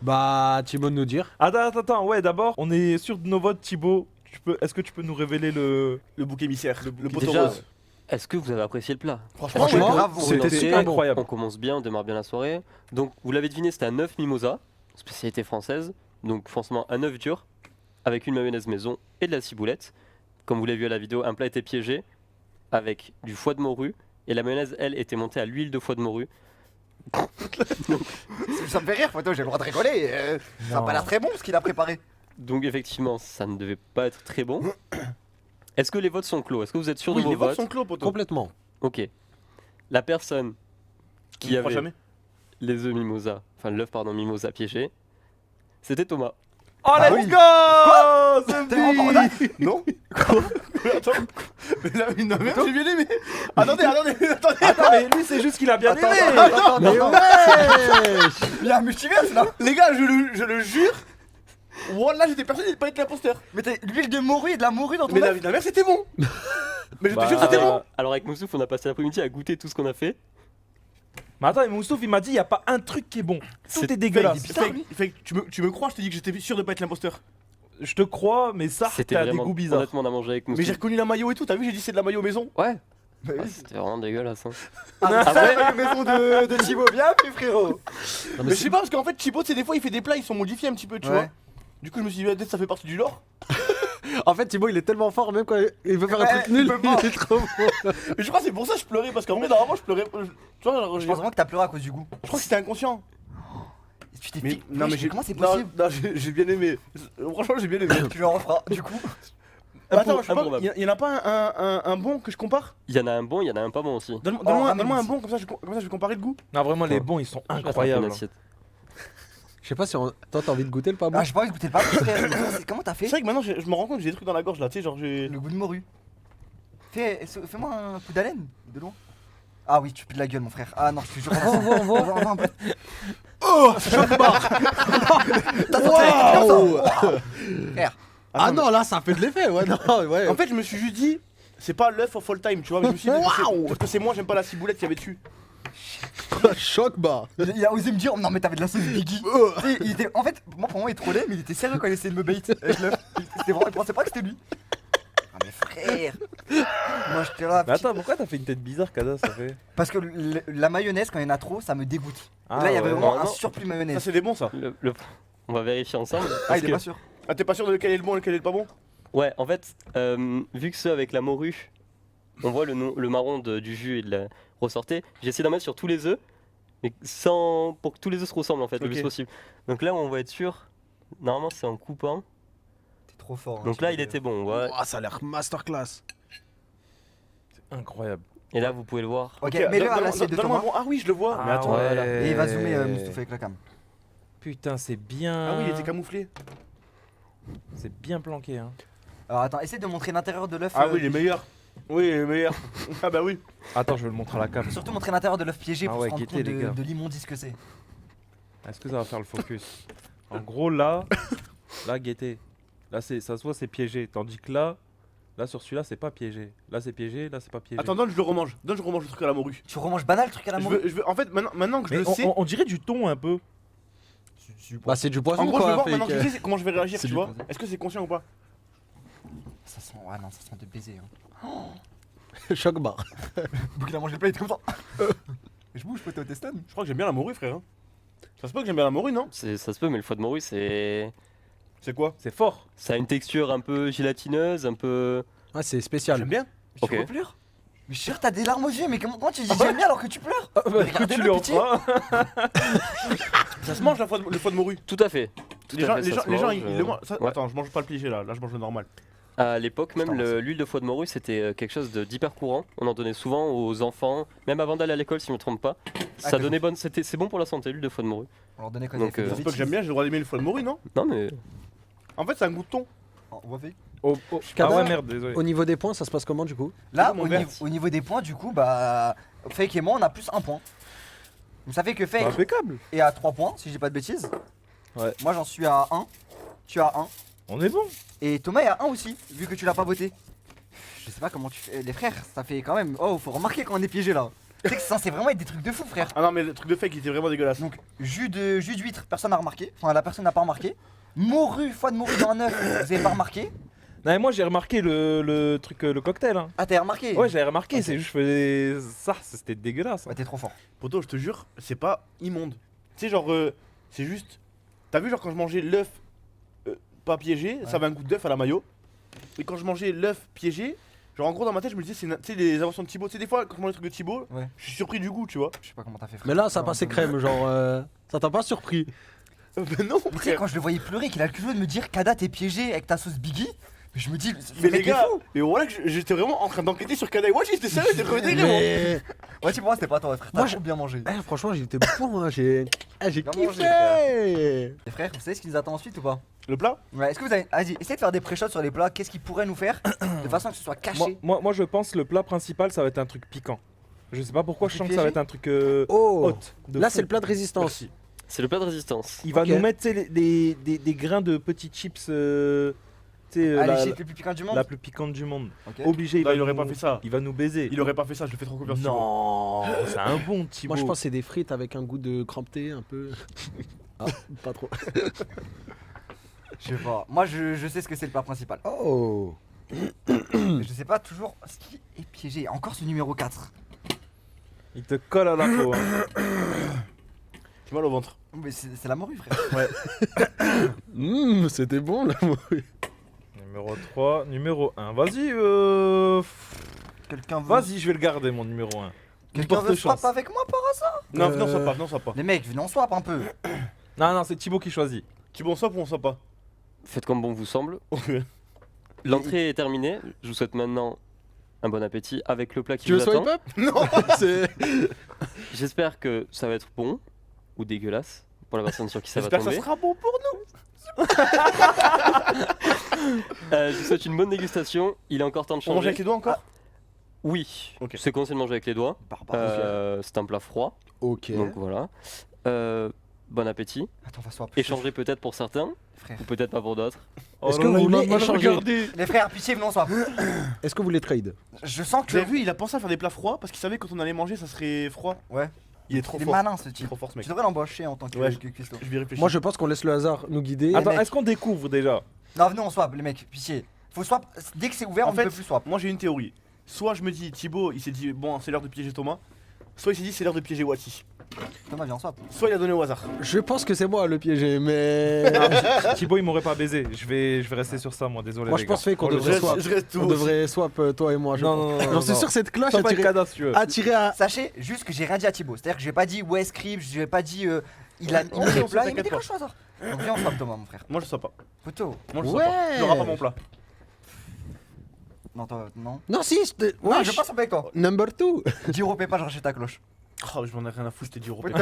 Bah, Thibaut de nous dire. Attends, ouais, d'abord, on est sûr de nos votes, Thibaut. Est-ce que tu peux nous révéler le Le bouc émissaire, le poteau Déjà, rose. est-ce que vous avez apprécié le plat? Franchement, Franchement, ouais, grave. c'était Entrée, super bon. incroyable. On commence bien, on démarre bien la soirée. Donc vous l'avez deviné, c'était un œuf mimosa, spécialité française. Donc forcément un œuf dur, avec une mayonnaise maison et de la ciboulette. Comme vous l'avez vu à la vidéo, un plat était piégé avec du foie de morue. Et la mayonnaise, elle, était montée à l'huile de foie de morue. Ça me fait rire, photo, j'ai le droit de rigoler. Ça a Non. pas l'air très bon ce qu'il a préparé. Donc effectivement, ça ne devait pas être très bon. Est-ce que les votes sont clos? Est-ce que vous êtes sûr Oui, de vos les votes votes? sont clos, poteau. Complètement. Ok. La personne qui Je crois avait jamais. les œufs mimosa, enfin l'œuf pardon mimosa piégé, c'était Thomas. Oh, Ah let's oui. go T'es vraiment pas honnête. Non. Quoi? Attends. Mais là, non, même j'ai bien aimé. Attendez. Attends, mais lui, c'est juste qu'il a bien aimé. Attends, Mais attends. ouais. Il y a un multiverse là. Les gars, je le jure. Wallah, j'étais persuadé de pas être l'imposteur. Mais t'as l'huile de morue et de la morue dans ton Mais la œuf. vie de la mère, c'était bon. Mais je te Bah, jure, c'était bon. Alors avec Moussouf, on a passé l'après-midi à goûter tout ce qu'on a fait. Mais attends, Moussouf, il m'a dit, il y a pas un truc qui est bon. Tout C'est- est dégueulasse. Fait que tu me crois, je te dis que j'étais sûr de pas être l'imposteur. Je te crois, mais ça, C'était t'as des vraiment. goûts bizarres. Honnêtement, on a mangé avec Mais j'ai Moussouf. reconnu la maillot et tout, t'as vu, j'ai dit c'est de la maillot maison. Ouais. Bah Ah, oui. c'était vraiment dégueulasse. Hein. Ah, Ah ça, ouais la maison de Thibaut, bien plus frérot. Non, Mais je sais pas, parce qu'en fait, Chibo, c'est des fois, il fait des plats, ils sont modifiés un petit peu, tu Ouais. vois. Du coup, je me suis dit, peut-être ça fait partie du lore. En fait, Thibaut, il est tellement fort, même quand il veut faire un Ouais, truc nul, il peut pas. il est trop bon. Mais je crois que c'est pour ça que je pleurais, parce qu'en vrai, normalement, je pleurais. Tu vois, genre, Je pense vraiment que t'as pleuré à cause du goût. je crois que c'était inconscient. Tu t'es Mais fait. non, mais j'ai. Comment c'est non, possible? Non, j'ai bien aimé. Franchement, j'ai bien aimé. Tu le referas du coup. Attends, je sais pas, Improbable. y en a pas un bon que je compare? Il y en a un bon, il y en a un pas bon aussi. Donne-moi ramène un ici. bon, comme ça je vais comparer le goût. Non, vraiment, les bons, ils sont Je vais faire une incroyables. assiette. Je sais pas si toi t'as envie de goûter le pas bon. Ah, j'ai pas envie de goûter le papier, frère. Comment t'as C'est fait? vrai que maintenant, je me rends compte que j'ai des trucs dans la gorge là, tu sais, genre j'ai. Le goût de morue. Fais-moi un coup d'haleine de loin. Ah oui, tu pues de la gueule, mon frère. Ah non, je te jure. On va un peu. Oh, choc barre. T'as senti la tête comme ça? Frère. Ah Attends, non, là ça fait de l'effet, ouais, non, ouais. En fait, je me suis juste dit, c'est pas l'œuf of all time, tu vois, mais je me suis dit, parce que c'est moi, j'aime pas la ciboulette qu'il y avait dessus. choc barre. Il a osé me dire, non mais t'avais de la sauce Biggie. Tu sais, il était, en fait, moi pour moi il trollait, mais il était sérieux quand il essayait de me bait avec l'œuf. C'était vraiment, il pensait pas que c'était lui. Ah mais frère. Moi j'étais là. Mais attends, pourquoi t'as fait une tête bizarre, Kada, ça fait Parce que la mayonnaise, quand il y en a trop, ça me dégoûte. Ah, Et là il y avait ouais. vraiment Non, un non. surplus Ça, mayonnaise. c'est des bons, ça. On va vérifier ensemble. Ah, il est que- pas sûr. Ah, t'es pas sûr de lequel est le bon et lequel est le pas bon? Ouais, en fait, vu que ceux avec la morue, on voit le marron du jus et de la ressortait, j'ai essayé d'en mettre sur tous les œufs, mais sans pour que tous les œufs se ressemblent en fait, le Ok. plus possible. Donc là, on va être sûr. Normalement, c'est en coupant. T'es trop fort. hein, Donc tu là, vois. il était bon. On voit. Oh, ça a l'air masterclass. Incroyable. Et là, vous pouvez le voir. Ok, mets-le à l'assiette de donne-moi un Thomas. bon. Ah oui, je le vois. Mais attends, ouais, là. Et il va zoomer Moustapha avec la cam. Putain, c'est bien. Ah oui, il était camouflé. C'est bien planqué, hein. Alors attends, essaie de montrer l'intérieur de l'œuf. Ah oui, il est meilleur. Oui, il est meilleur. Ah bah oui. Attends, je vais le montrer à la cam. Surtout montrer l'intérieur de l'œuf piégé Ah pour ouais, se rendre guettez, compte les gars. de l'immondice que c'est. Est-ce que ça va faire le focus? En gros, là, guettez. Là, ça se voit, c'est piégé. Tandis que là sur celui-là, c'est pas piégé. Là, c'est piégé, là, c'est pas piégé. Attends, donne, je le remange. Donne, je remange le truc à la morue. Tu remanges banal le truc à la morue. En fait, maintenant que je Mais le sais. on dirait du thon un peu. Bah, c'est du poisson En gros, je veux quoi. voir fait maintenant que que- je sais comment je vais réagir, C'est tu du vois. poisson. Est-ce que c'est conscient ou pas? Ça sent, ouais non, ça sent de baiser. Hein. Choc barre. Donc il a mangé le plat, il était comme ça. Je bouge, pote au teston. Je crois que j'aime bien la morue, frère. hein. Ça se peut que j'aime bien la morue, non? Ça se peut, mais le foie de morue, c'est. C'est quoi? C'est fort. Ça a une texture un peu gélatineuse, un peu. Ouais, c'est spécial. J'aime bien. Tu Ok. pleures? Mais je suis sûr, t'as des larmes aux yeux, mais comment tu dis j'aime bien alors que tu pleures? Ah, bah, écoute, regardez tu le lui en pitié. feras. Ça se mange le foie de morue. Tout à fait. Tout Les à gens, fait, les ça gens, se les gens, mange, ils le mangent. ça- ouais. Attends, je mange pas le piégé là je mange le normal. À l'époque, même Putain, l'huile de foie de morue, c'était quelque chose d'hyper courant. On en donnait souvent aux enfants, même avant d'aller à l'école, si je me trompe pas. Ça que donnait bonne. C'est bon pour la santé, l'huile de foie de morue. On leur donnait quand Donc, ils Ça se peut que j'aime bien, j'ai le droit d'aimer le foie de morue, non? Non mais. En fait, c'est un goût de thon. On va faire. Oh, oh. Ah Kada, ouais, merde, désolé. Au niveau des points, ça se passe comment du coup? Là, Mon au, verre. au niveau des points, du coup, bah. Fake et moi, on a plus un point. Donc ça fait que C'est Fake impeccable. est à 3 points, si j'ai pas de bêtises. Ouais. Moi, j'en suis à 1. Tu as 1. On est bon. Et Thomas est à 1 aussi, vu que tu l'as pas voté. Je sais pas comment tu fais. Les frères, ça fait quand même. Oh, faut remarquer quand on est piégé là. Tu sais que ça, c'est vraiment être des trucs de fou, frère. Ah non, mais le truc de fake il était vraiment dégueulasse. Donc, jus d'huître, personne n'a remarqué. Enfin, la personne n'a pas remarqué. Morue, foie de morue dans un œuf, vous avez pas remarqué. Non, mais moi, j'ai remarqué le truc, le cocktail. Hein. Ah, t'as remarqué. Ouais, j'avais remarqué, Ok. c'est juste, je faisais ça, c'était dégueulasse. hein. Ouais, t'es trop fort. Poto, je te jure, c'est pas immonde. Tu sais, genre, c'est juste. T'as vu, genre, quand je mangeais l'œuf pas piégé, ça avait un goût d'œuf à la mayo. Et quand je mangeais l'œuf piégé, genre, en gros, dans ma tête, je me disais, tu sais, les inventions de Thibaut. Tu sais, des fois, quand je mange les trucs de Thibaut, Ouais. je suis surpris du goût, tu vois. Je sais pas comment t'as fait, frère. Mais là, ça Non, passait non, crème, genre. Ça t'a pas surpris? Mais non, Mais tu sais, frère. quand je le voyais pleurer, qu'il a le culot de me dire Kada, t'es piégé avec ta sauce Biggie. Mais je me dis, Mais les gars, mais voilà que j'étais vraiment en train d'enquêter sur Kadaï. Ouais, j'étais sérieux, c'était premier degré, gros. Mais. Ouais, tu vois, c'était pas toi, frère. Moi, T'as trop bien mangé. Franchement, j'étais bon, hein. J'ai Bien kiffé. mangé, Les frères, vous savez ce qui nous attend ensuite ou pas? Le plat? Ouais, est-ce que vous avez. Vas-y, essayez de faire des pré-shots sur les plats. Qu'est-ce qu'ils pourraient nous faire de façon que ce soit caché. Moi, je pense le plat principal, ça va être un truc piquant. Je sais pas pourquoi, je sens que ça va être un truc Oh hot. de Là, fou. c'est le plat de résistance. Merci. C'est le plat de résistance. Il va Ok. nous mettre tu sais, des grains de petits chips, tu sais, Allez, la, chips le plus piquant du monde. la plus piquante du monde. Ok. Obligé, Non, il va aurait nous- pas fait ça. Il va nous baiser. Il aurait pas fait ça, je le fais trop confiance. Thibaut. Non, c'est un bon Thibaut. Moi, je pense que c'est des frites avec un goût de crampté un peu. Ah, pas trop. Je sais pas. Moi, je sais ce que c'est le plat principal. Oh Mais je sais pas toujours ce qui est piégé. Encore ce numéro 4. Il te colle à la peau. Hein. J'ai mal au ventre. Mais c'est la morue, frère. C'était bon là. Numéro 3, numéro 1. Vas-y, Quelqu'un veut. vas-y, je vais le garder mon numéro 1. Quelqu'un veut swap avec moi par hasard? Non, non, ça pas, non, ça pas. Les mecs, venez on swap un peu. Non, c'est Thibaut qui choisit. Thibaut, on swap ou on swap pas? Faites comme bon vous semble. Ok. L'entrée est terminée. Je vous souhaite maintenant un bon appétit avec le plat qui Tu veux vous swipe attend. up Non c'est... J'espère que ça va être bon ou dégueulasse pour la personne sur qui ça va J'espère que ça tomber. sera bon pour nous. Je vous souhaite une bonne dégustation. Il est encore temps de On mange changer. avec les doigts encore? Oui, Ok. c'est conseillé de manger avec les doigts. Barbare. C'est un plat froid, Ok. donc voilà. Bon appétit. Attends, on va swap. Échangerez peut-être pour certains, Frère. ou peut-être pas pour d'autres. Est-ce que vous voulez échanger Les frères, pitié, venez on swap. Est-ce que vous voulez trade? Je sens Tu que. l'as vu, il a pensé à faire des plats froids parce qu'il savait que quand on allait manger, ça serait froid. Ouais. Il est trop Il est fort. malin ce Il est type. trop fort ce mec. Tu devrais l'embaucher en tant que, Ouais. que cuistot. Je vais réfléchir. Moi, je pense qu'on laisse le hasard nous guider. Attends, mec. est-ce qu'on découvre déjà? Non, venez on swap, les mecs, pitié. Faut swap. Dès que c'est ouvert, En on fait, ne peut plus swap. Moi j'ai une théorie. Soit je me dis, Thibaut, il s'est dit, bon, c'est l'heure de piéger Thomas. Soit il s'est dit, c'est l'heure de piéger Wati. Thomas, viens on swap. Soit il a donné au hasard. Je pense que c'est moi le piégé, mais. Thibaut, il m'aurait pas baisé. Je vais rester sur ça, moi, désolé. Moi, les je pense gars. fait qu'on Oh, le devrait geste. swap. Je reste tout. On devrait swap toi et moi. Je Non, pense. non, non, J'en suis non. sûr que cette cloche Fais a pas le tiré, cadavre, si tu veux. a tiré à. Sachez juste que j'ai rien dit à Thibaut. C'est-à-dire que je vais pas dit ouais, script, je vais pas dit. Il a Ouais, il ouais, met les on plats, sait, il met des t'inquiète cloches au hasard. Donc viens on swap, Thomas, mon frère. Moi je sais pas. Poteau. Moi je sais pas. Tu n'auras pas mon plat. Non, toi, non. Non, si, c'était. Ouais, Ouais, je passe avec toi. Number 2. 10 euros paye pas, je rachète ta cloche. Oh, je m'en ai rien à foutre, je t'ai dit européen.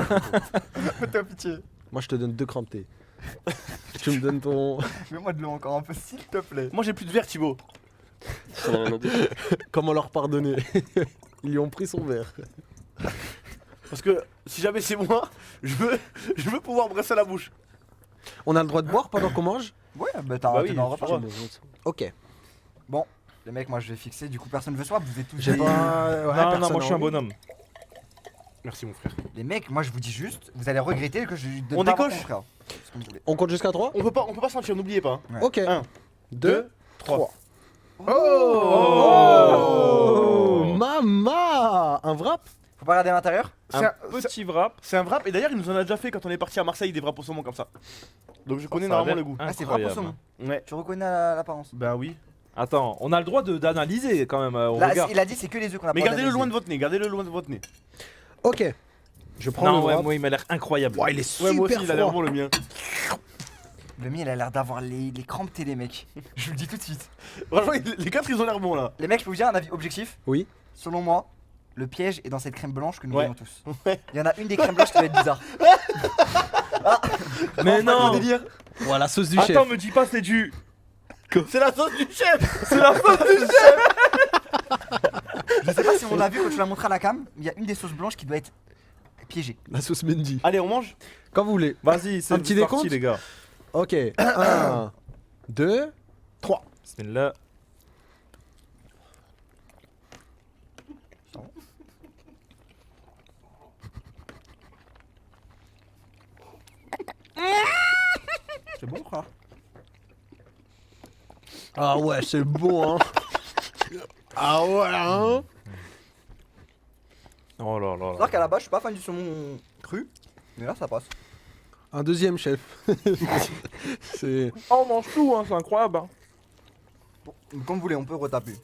Poteau, pitié. Moi, je te donne 2 crampés. Tu me donnes ton. Mets-moi de l'eau encore un peu, s'il te plaît. Moi j'ai plus de verre, Thibaut. Ça n'a rien à dire. Comment leur pardonner? Ils lui ont pris son verre. Parce que si jamais c'est moi, je veux pouvoir brasser la bouche. On a le droit de boire pendant qu'on mange? Ouais, bah t'as Bah raté oui, dans le tu repas. vois. Ok. Bon, les mecs, moi je vais fixer. Du coup, personne veut swap. Vous êtes tous J'ai des- pas. Ouais, Non, personne non, moi, je suis a un envie. bonhomme. Merci mon frère. Les mecs, moi je vous dis juste, vous allez regretter que je donne On pas décoche mon frère. C'est comme vous voulez. On compte jusqu'à 3? On peut pas sentir, n'oubliez pas. Hein. Ouais. Ok. 1, 2, 3. Oh Mama Un wrap? Faut pas regarder à l'intérieur. C'est un, Petit wrap. c'est un wrap et d'ailleurs il nous en a déjà fait quand on est parti à Marseille des wraps au saumon comme ça. Donc je connais Ça a normalement l'air le goût. Ah, c'est vrai, incroyable. saumon. Ouais. Tu reconnais l'apparence. Bah oui. Attends, on a le droit d'analyser quand même. On Là, regarde. il a dit c'est que les œufs qu'on a Mais pas gardez-le analysés. loin de votre nez, gardez-le loin de votre nez. Ok. Je prends Non, le ouais, wrap. moi, il m'a l'air incroyable. Ouais, il est Ouais, moi super aussi il a l'air froid. bon le mien. Le mien, il a l'air d'avoir les crampes les mecs. Je vous le dis tout de suite. Franchement, les 4 ils ont l'air bons là. Les mecs, je peux vous dire un avis objectif. Oui. Selon moi, le piège est dans cette crème blanche que nous Ouais. voyons tous. Ouais. Il y en a une des crèmes blanches qui va être bizarre. Mais non. délire. Voilà, sauce du Attends, chef. me dis pas c'est du. C'est la sauce du chef. C'est la faute du Je sais pas si on l'a vu quand tu l'as montré à la cam, mais il y a une des sauces blanches qui doit être piégée. La sauce Mendy. Allez, on mange. Quand vous voulez. Vas-y, c'est Un petit parti, décompte les gars. Ok. 1, 2, 3. Bismillah. C'est bon, frère. Ah ouais, c'est bon, hein. Ah ouais, hein. Oh là là C'est là. vrai qu'à la base, je suis pas fan du saumon cru, mais là, ça passe. Un deuxième chef. C'est. Oh, on mange tout, hein, c'est incroyable. Hein. Bon, comme vous voulez, on peut retaper.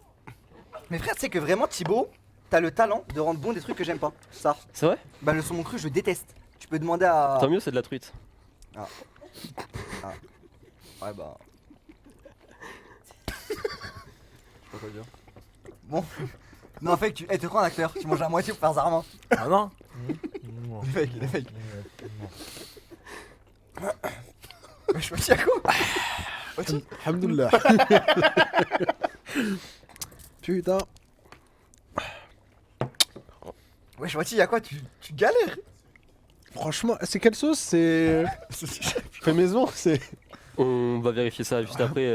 Mais frère, tu sais que vraiment, Thibaut, t'as le talent de rendre bon des trucs que j'aime pas. Ça. C'est vrai? Bah, le saumon cru, je déteste. Tu peux demander à. Tant mieux, c'est de la truite. Ouais, bah. Je sais pas quoi dire. Bon. Non, en fait, tu crois un acteur, tu manges la moitié pour faire Zarma. Ah non. Les mecs. Je me tiens à quoi Wati. Alhamdoulilah. Putain. Wesh, Wati, y'a quoi, tu galères? Franchement, c'est quelle sauce? C'est. Fait maison, c'est. On va vérifier ça juste après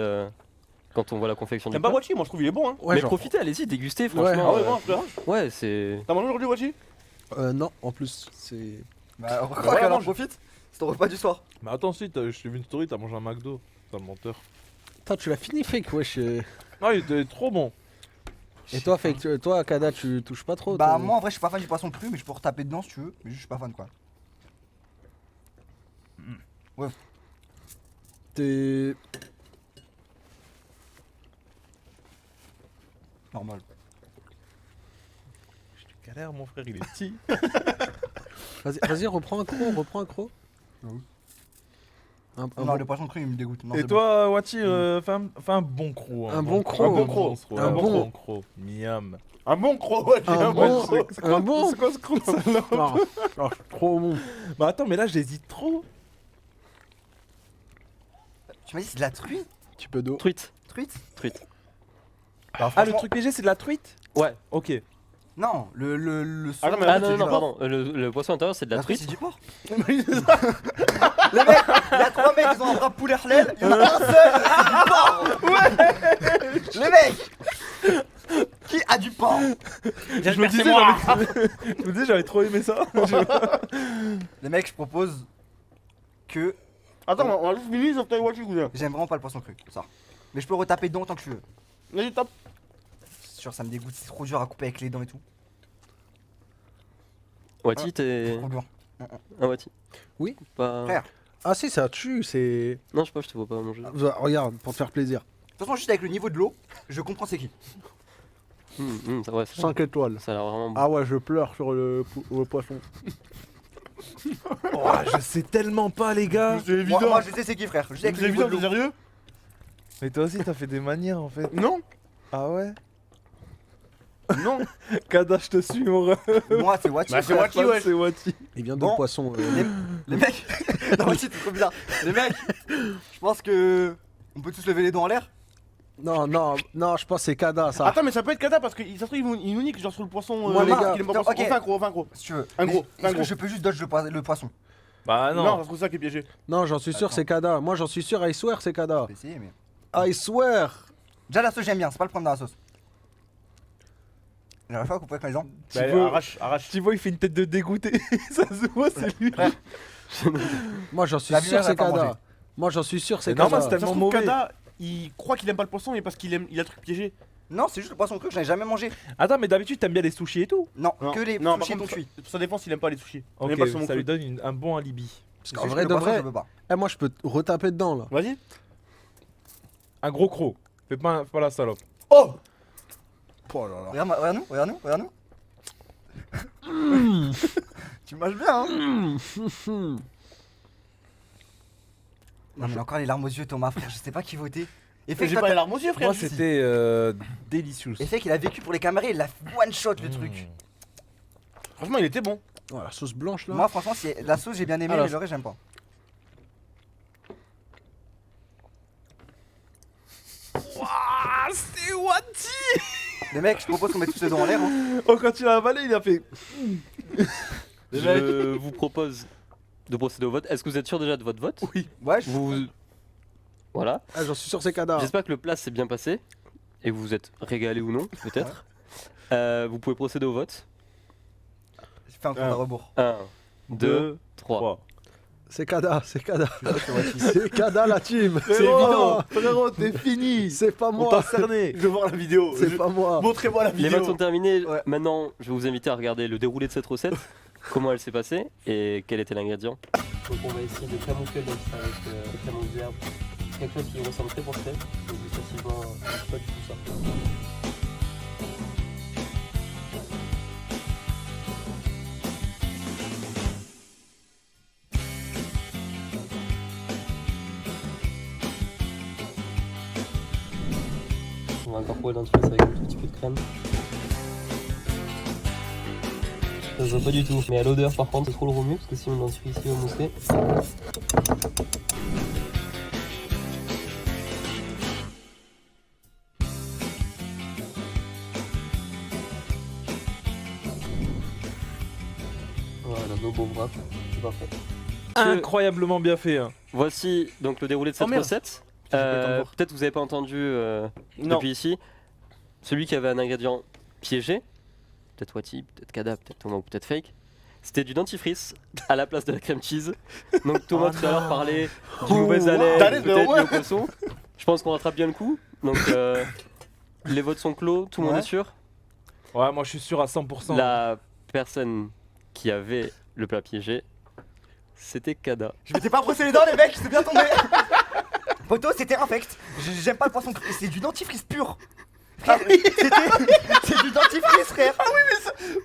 quand on voit la confection du T'aimes pas plat. Wachi? Moi je trouve il est bon hein. Ouais, Mais genre. profitez, allez-y, dégustez, Ah franchement. ouais, bon, frère. Ouais, c'est. T'as mangé aujourd'hui Wachi? Non, en plus, c'est. Bah, on voilà, croit qu'elle en mange. profite. C'est ton repas du soir. Mais attends, si, je t'ai vu une story, t'as mangé un McDo. Sale menteur. Putain, tu l'as fini, fake, wesh. Ah, il était trop bon. Et toi, fake, toi, Kada, tu touches pas trop? Bah, toi moi en vrai, je suis pas fan du poisson cru, mais je peux retaper dedans si tu veux. Mais juste, je suis pas fan quoi. T'es. Normal. Galère, mon frère, il est petit. Vas-y, reprends un croc, Ah oui. Un Non, bon- le poisson cru, il me dégoûte. Non, Et c'est toi, Wati, fais un bon croc. Un bon croc. Un bon croc. Un Un bon- bon croc. Miam. Un bon croc Wachi, Un bon- croc. un bon. C'est quoi ce croc, ça là Trop bon. Bah attends, mais là, j'hésite trop. bon. Tu m'as dit c'est de la truite? Petit peu d'eau. Truite. Truite? Truite. Bah, Ah, le franchement, truc piégé, c'est de la truite? Ouais. Ok. Non, le Ah non, mais Ah en fait, non, c'est non, du non, porc. pardon. Le poisson intérieur, c'est de la la truite, truite. c'est du porc. Les mecs, il y a 3 mecs qui ont un bras poulet halal, il y en a un seul, c'est du porc. Ouais. Les mecs, qui a du porc? Je me disais, je me disais, j'avais trop aimé ça. Les mecs, je propose que Attends, on a juste fini sauf que t'as Wachi cousin. j'aime vraiment pas le poisson cru, ça. Mais je peux retaper dedans tant que tu veux. Vas-y, tape. C'est sûr, ça me dégoûte, c'est trop dur à couper avec les dents et tout. Wati, t'es. Trop dur. Ah, Wati. Oui. Pas. Frère. Ah si, ça tue, c'est. Non, je sais pas, je te vois pas manger. Regarde, pour te faire plaisir. De toute façon, juste avec le niveau de l'eau, je comprends c'est qui. Ouais, 5 étoiles. ça a l'air vraiment bon. Ah ouais, je pleure sur le poisson. Oh, je sais tellement pas, les gars. C'est évident. Moi, je sais c'est qui, frère. Juste avec C'est le niveau évident, de t'es l'eau. sérieux? Mais toi aussi, t'as fait des manières en fait. Non. Ah ouais? Non. Kada, je te suis, mon ref. Moi, c'est Wati. Bah, c'est frère. Wati, ouais. C'est Wati. Il vient de Bon. le poisson. Les mecs, non, Wati, c'est trop bizarre. Les mecs, je pense que. On peut tous lever les dents en l'air. Non, je pense que c'est Kada ça. Attends, mais ça peut être Kada parce que ça se trouve, il nous nique genre sur le poisson. Moi, les gars. qu'il aime pas poisson. Ok. Refais un gros, refais un gros. Si tu veux. Un gros, Mais un Est-ce que gros. je peux juste dodge le poisson? Bah Non, non. ça se trouve ça qui est piégé. Non, j'en suis sûr, Attends. c'est Kada. Moi, j'en suis sûr, I swear, c'est Kada. Je vais essayer, mais. I swear. Déjà, la sauce, j'aime bien, c'est pas le prendre dans la sauce. J'arrive pas à couper avec mes dents. Bah, veux- arrache. Tu vois, il fait une tête de dégoûté. Ça se voit, c'est lui. Frère, Moi, j'en suis La sûr, bière, c'est elle va pas Kada. manger. Moi, j'en suis sûr, c'est C'est normal, Kada. c'est Ça se tellement trouve, mauvais. Kada, il croit qu'il aime pas le poisson, mais parce qu'il a le truc piégé. non, c'est juste le poisson cru que j'en ai jamais mangé. Attends, mais d'habitude, t'aimes bien les sushis et tout. Non, Non. que les Non, par sushis contre, non cuits. Ça dépend s'il aime pas les sushis. On Ok, aime pas le saumon ça lui cru. donne un bon alibi. Parce C'est qu'en juste vrai que de le poisson, vrai, je peux pas. moi, je peux retaper dedans là. Vas-y. Un gros croc. Fais pas la salope. Oh! Oh là là. Regarde-nous, regarde-nous. Tu manges bien, hein? Non, mais encore les larmes aux yeux, Thomas, frère, je sais pas qui voter. Et fait J'ai pas les larmes aux yeux, frère. Moi, c'était délicieux. Et fait qu'il a vécu pour les caméras, il a one shot le truc. Franchement, il était bon. Oh, la sauce blanche là. Moi, franchement, la sauce, j'ai bien aimé, Alors, mais le reste, j'aime pas. C'est Wati. Les mecs, je propose qu'on mette tous les dents en l'air. Hein. Oh, quand il a avalé, il a fait. Je vous propose de procéder au vote. Est-ce que vous êtes sûr déjà de votre vote? Oui. Ouais, Voilà. Ah, j'en suis sûr, c'est Kada. J'espère que le plat s'est bien passé et que vous vous êtes régalé ou non, peut-être. Vous pouvez procéder au vote. je fais un compte à rebours. 1, 2, 3. C'est Kada, c'est Kada. C'est Kada la team. C'est Frérot, évident. frérot, t'es fini. C'est pas On moi. t'a cerné. Je veux voir la vidéo. C'est pas moi. Montrez-moi la Les votes sont vidéo. terminés. Ouais. Maintenant, je vais vous inviter à regarder le déroulé de cette recette, comment elle s'est passée et quel était l'ingrédient. Donc on va essayer de camoufler notre avec camon d'herbe, quelque chose qui ressemble très portrait, donc facilement pas du tout ça. On va incorporer l'antillaise avec un tout petit peu de crème. Ça se voit pas du tout, mais à l'odeur par contre c'est trop le remue parce que sinon l'antillaise ici va mousser. un no bon wrap, c'est parfait. Incroyablement bien fait. Hein. Voici donc le déroulé de cette Oh, merde. recette. Putain, j'ai pas eu le temps de voir. Peut-être vous avez pas entendu Non. depuis ici. Celui qui avait un ingrédient piégé, peut-être Wati, peut-être Kada, peut-être Thomas ou peut-être Fake, c'était du dentifrice à la place de la crème cheese. Donc Thomas tout à l'heure parlait du mauvais haleine, T'allais, mais au peut-être moins. lié au poisson. Je pense qu'on rattrape bien le coup. Donc les votes sont clos, tout le monde Ouais. est sûr. Ouais, moi je suis sûr à 100%. La personne qui avait le plat piégé, c'était Kada. Je m'étais pas brossé les dents, les mecs, c'est bien tombé. Poto, c'était infect. J'aime pas le poisson cru. C'est du dentifrice pur. Frère, c'est du dentifrice, frère.